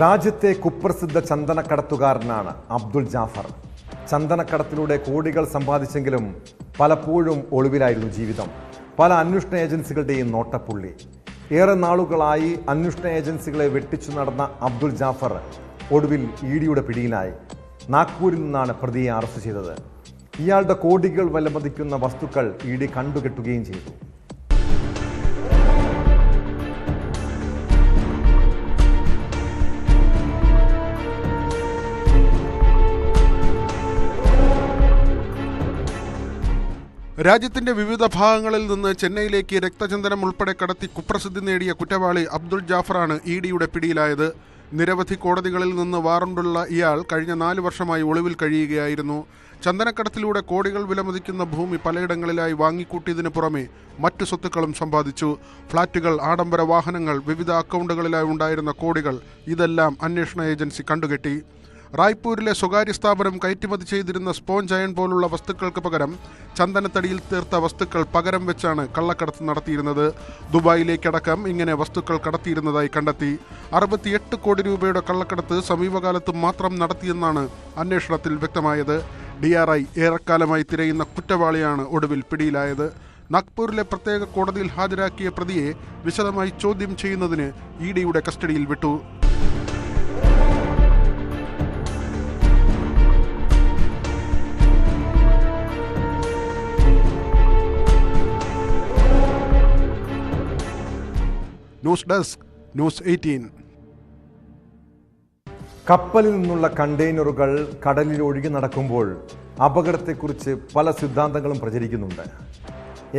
രാജ്യത്തെ കുപ്രസിദ്ധ ചന്ദനക്കടത്തുകാരനാണ് അബ്ദുൾ ജാഫർ. ചന്ദനക്കടത്തിലൂടെ കോടികൾ സമ്പാദിച്ചെങ്കിലും പലപ്പോഴും ഒളിവിലായിരുന്നു ജീവിതം. പല അന്വേഷണ ഏജൻസികളുടെയും നോട്ടപ്പുള്ളി. ഏറെ നാളുകളായി അന്വേഷണ ഏജൻസികളെ വെട്ടിച്ചു നടന്ന അബ്ദുൾ ജാഫർ ഒടുവിൽ ഇഡിയുടെ പിടിയിലായി. നാഗ്പൂരിൽ നിന്നാണ് പ്രതിയെ അറസ്റ്റ് ചെയ്തത്. ഇയാളുടെ കോടികൾ വിലമതിക്കുന്ന വസ്തുക്കൾ ഇഡി കണ്ടുകെട്ടുകയും ചെയ്തു. രാജ്യത്തിന്റെ വിവിധ ഭാഗങ്ങളിൽ നിന്ന് ചെന്നൈയിലേക്ക് രക്തചന്ദനം ഉൾപ്പെടെ കടത്തി കുപ്രസിദ്ധി നേടിയ കുറ്റവാളി അബ്ദുൾ ജാഫറാണ് ഇഡിയുടെ പിടിയിലായത്. നിരവധി കോടതികളിൽ നിന്ന് വാറണ്ടുള്ള ഇയാൾ കഴിഞ്ഞ 4 വർഷമായി ഒളിവിൽ കഴിയുകയായിരുന്നു. ചന്ദനക്കടത്തിലൂടെ കോടികൾ വിലമതിക്കുന്ന ഭൂമി പലയിടങ്ങളിലായി വാങ്ങിക്കൂട്ടിയതിനു പുറമെ മറ്റു സ്വത്തുക്കളും സമ്പാദിച്ചു. ഫ്ളാറ്റുകൾ, ആഡംബര വാഹനങ്ങൾ, വിവിധ അക്കൗണ്ടുകളിലായി ഉണ്ടായിരുന്ന കോടികൾ, ഇതെല്ലാം അന്വേഷണ ഏജൻസി കണ്ടുകെട്ടി. റായ്പൂരിലെ സ്വകാര്യ സ്ഥാപനം കയറ്റുമതി ചെയ്തിരുന്ന സ്പോഞ്ച് അയൺ പോലുള്ള വസ്തുക്കൾക്ക് പകരം ചന്ദനത്തടിയിൽ തീർത്ത വസ്തുക്കൾ പകരം വെച്ചാണ് കള്ളക്കടത്ത് നടത്തിയിരുന്നത്. ദുബായിലേക്കടക്കം ഇങ്ങനെ വസ്തുക്കൾ കടത്തിയിരുന്നതായി കണ്ടെത്തി. 68 കോടി രൂപയുടെ കള്ളക്കടത്ത് സമീപകാലത്ത് മാത്രം നടത്തിയെന്നാണ് അന്വേഷണത്തിൽ വ്യക്തമായത്. DRI ഏറെക്കാലമായി തിരയുന്ന കുറ്റവാളിയാണ് ഒടുവിൽ പിടിയിലായത്. നാഗ്പൂരിലെ പ്രത്യേക കോടതിയിൽ ഹാജരാക്കിയ പ്രതിയെ വിശദമായി ചോദ്യം ചെയ്യുന്നതിന് ഇഡിയുടെ കസ്റ്റഡിയിൽ വിട്ടു. News desk, news 18. കപ്പലിൽ നിന്നുള്ള കണ്ടെയ്നറുകൾ കടലിൽ ഒഴുകി നടക്കുമ്പോൾ അപകടത്തെക്കുറിച്ച് പല സിദ്ധാന്തങ്ങളും പ്രചരിക്കുന്നുണ്ട്.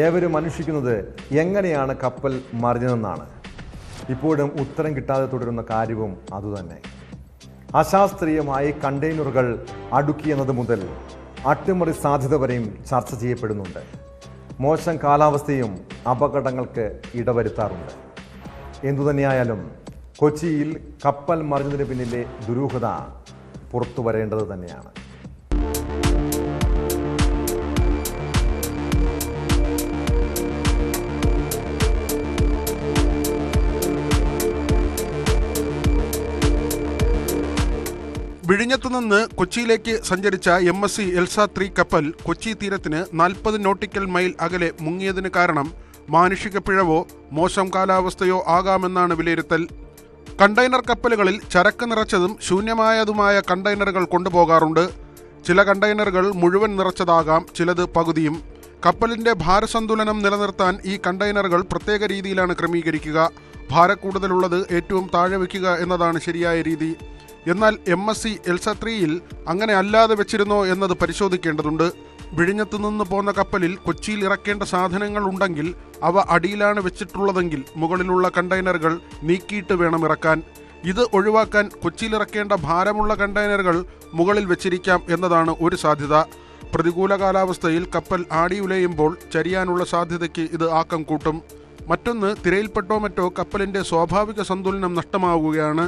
ഏവരും അന്വേഷിക്കുന്നത് എങ്ങനെയാണ് കപ്പൽ മറിഞ്ഞതെന്നാണ്. ഇപ്പോഴും ഉത്തരം കിട്ടാതെ തുടരുന്ന കാര്യവും അതുതന്നെ. അശാസ്ത്രീയമായി കണ്ടെയ്നറുകൾ അടുക്കിയെന്നത് മുതൽ അട്ടിമറി സാധ്യത വരെയും ചർച്ച ചെയ്യപ്പെടുന്നുണ്ട്. മോശം കാലാവസ്ഥയും അപകടങ്ങൾക്ക് ഇടവരുത്താറുണ്ട്. എന്തുതന്നെയായാലും കൊച്ചിയിൽ കപ്പൽ മറിഞ്ഞതിന് പിന്നിലെ ദുരൂഹത പുറത്തു വരേണ്ടത് തന്നെയാണ്. വിഴിഞ്ഞത്തു നിന്ന് കൊച്ചിയിലേക്ക് സഞ്ചരിച്ച MSC എൽസ 3 കപ്പൽ കൊച്ചി തീരത്തിന് 40 നോട്ടിക്കൽ മൈൽ അകലെ മുങ്ങിയതിന് കാരണം മാനുഷിക പിഴവോ മോശം കാലാവസ്ഥയോ ആകാമെന്നാണ് വിലയിരുത്തൽ. കണ്ടെയ്നർ കപ്പലുകളിൽ ചരക്ക് നിറച്ചതും ശൂന്യമായതുമായ കണ്ടെയ്നറുകൾ കൊണ്ടുപോകാറുണ്ട്. ചില കണ്ടെയ്നറുകൾ മുഴുവൻ നിറച്ചതാകാം, ചിലത് പകുതിയും. കപ്പലിന്റെ ഭാരസന്തുലനം നിലനിർത്താൻ ഈ കണ്ടെയ്നറുകൾ പ്രത്യേക രീതിയിലാണ് ക്രമീകരിക്കുക. ഭാരക്കൂടുതലുള്ളത് ഏറ്റവും താഴെ വയ്ക്കുക എന്നതാണ് ശരിയായ രീതി. എന്നാൽ MSC എൽസ 3യിൽ അങ്ങനെ അല്ലാതെ വെച്ചിരുന്നോ എന്നത് പരിശോധിക്കേണ്ടതുണ്ട്. വിഴിഞ്ഞത്തു നിന്ന് പോന്ന കപ്പലിൽ കൊച്ചിയിൽ ഇറക്കേണ്ട സാധനങ്ങൾ ഉണ്ടെങ്കിൽ അവ അടിയിലാണ് വെച്ചിട്ടുള്ളതെങ്കിൽ മുകളിലുള്ള കണ്ടെയ്നറുകൾ നീക്കിയിട്ട് വേണം ഇറക്കാൻ. ഇത് ഒഴിവാക്കാൻ കൊച്ചിയിൽ ഇറക്കേണ്ട ഭാരമുള്ള കണ്ടെയ്നറുകൾ മുകളിൽ വെച്ചിരിക്കാം എന്നതാണ് ഒരു സാധ്യത. പ്രതികൂല കാലാവസ്ഥയിൽ കപ്പൽ ആടിയുലയുമ്പോൾ ചരിയാനുള്ള സാധ്യതയ്ക്ക് ഇത് ആക്കം കൂട്ടും. മറ്റൊന്ന്, തിരയിൽപ്പെട്ടോ മറ്റോ കപ്പലിന്റെ സ്വാഭാവിക സന്തുലനം നഷ്ടമാവുകയാണ്.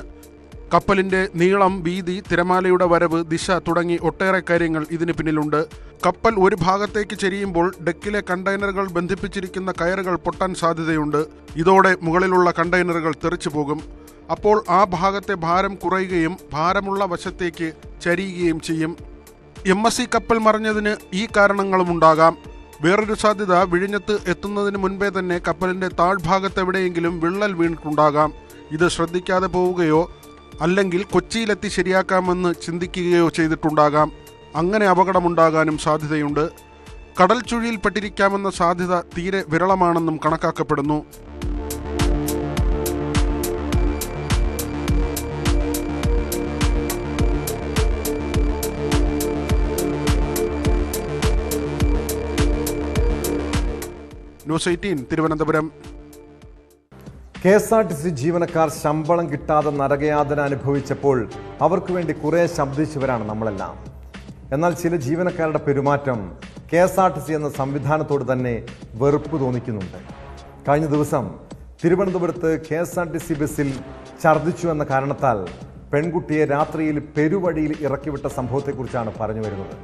കപ്പലിന്റെ നീളം, വീതി, തിരമാലയുടെ വരവ്, ദിശ തുടങ്ങി ഒട്ടേറെ കാര്യങ്ങൾ ഇതിന് പിന്നിലുണ്ട്. കപ്പൽ ഒരു ഭാഗത്തേക്ക് ചെരിയുമ്പോൾ ഡെക്കിലെ കണ്ടെയ്നറുകൾ ബന്ധിപ്പിച്ചിരിക്കുന്ന കയറുകൾ പൊട്ടാൻ സാധ്യതയുണ്ട്. ഇതോടെ മുകളിലുള്ള കണ്ടെയ്നറുകൾ തെറിച്ചു പോകും. അപ്പോൾ ആ ഭാഗത്തെ ഭാരം കുറയുകയും ഭാരമുള്ള വശത്തേക്ക് ചരിയുകയും ചെയ്യും. MSC കപ്പൽ മറിഞ്ഞതിന് ഈ കാരണങ്ങളുമുണ്ടാകാം. വേറൊരു സാധ്യത, വിഴിഞ്ഞത്ത് എത്തുന്നതിന് മുൻപേ തന്നെ കപ്പലിന്റെ താഴ്ഭാഗത്തെവിടെയെങ്കിലും വിള്ളൽ വീണിട്ടുണ്ടാകാം. ഇത് ശ്രദ്ധിക്കാതെ പോവുകയോ അല്ലെങ്കിൽ കൊച്ചിയിലെത്തി ശരിയാക്കാമെന്ന് ചിന്തിക്കുകയോ ചെയ്തിട്ടുണ്ടാകാം. അങ്ങനെ അപകടമുണ്ടാകാനും സാധ്യതയുണ്ട്. കടൽ ചുഴിയിൽപ്പെട്ടിരിക്കാമെന്ന സാധ്യത തീരെ വിരളമാണെന്നും കണക്കാക്കപ്പെടുന്നു. ന്യൂസ് 18 തിരുവനന്തപുരം. KSRTC ജീവനക്കാർ ശമ്പളം കിട്ടാതെ നരകയാതന അനുഭവിച്ചപ്പോൾ അവർക്ക് വേണ്ടി കുറേ ശബ്ദിച്ചവരാണ് നമ്മളെല്ലാം. എന്നാൽ ചില ജീവനക്കാരുടെ പെരുമാറ്റം KSRTC എന്ന സംവിധാനത്തോട് തന്നെ വെറുപ്പ് തോന്നിക്കുന്നുണ്ട്. കഴിഞ്ഞ ദിവസം തിരുവനന്തപുരത്ത് KSRTC ബസ്സിൽ ഛർദ്ദിച്ചു എന്ന കാരണത്താൽ പെൺകുട്ടിയെ രാത്രിയിൽ പെരുവഴിയിൽ ഇറക്കിവിട്ട സംഭവത്തെക്കുറിച്ചാണ് പറഞ്ഞു വരുന്നത്.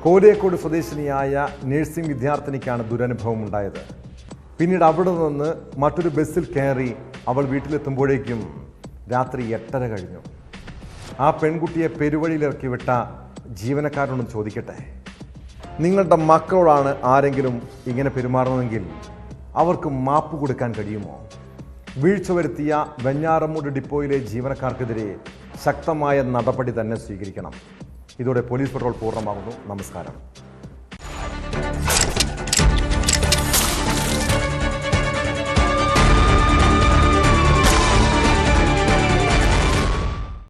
കോലിയക്കോട് സ്വദേശിനിയായ നഴ്സിംഗ് വിദ്യാർത്ഥിനിക്കാണ് ദുരനുഭവം ഉണ്ടായത്. പിന്നീട് അവിടെ നിന്ന് മറ്റൊരു ബസ്സിൽ കയറി അവൾ വീട്ടിലെത്തുമ്പോഴേക്കും രാത്രി 8:30 കഴിഞ്ഞു. ആ പെൺകുട്ടിയെ പെരുവഴിയിലിറക്കി വിട്ട ജീവനക്കാരനോട് ചോദിക്കട്ടെ, നിങ്ങളുടെ മക്കളോടാണ് ആരെങ്കിലും ഇങ്ങനെ പെരുമാറുന്നതെങ്കിൽ അവർക്ക് മാപ്പ് കൊടുക്കാൻ കഴിയുമോ? വീഴ്ച വരുത്തിയ വെഞ്ഞാറമൂട് ഡിപ്പോയിലെ ജീവനക്കാർക്കെതിരെ ശക്തമായ നടപടി തന്നെ സ്വീകരിക്കണം. ഇതോടെ പോലീസ് പട്രോൾ പൂർണ്ണമാകുന്നു. നമസ്കാരം.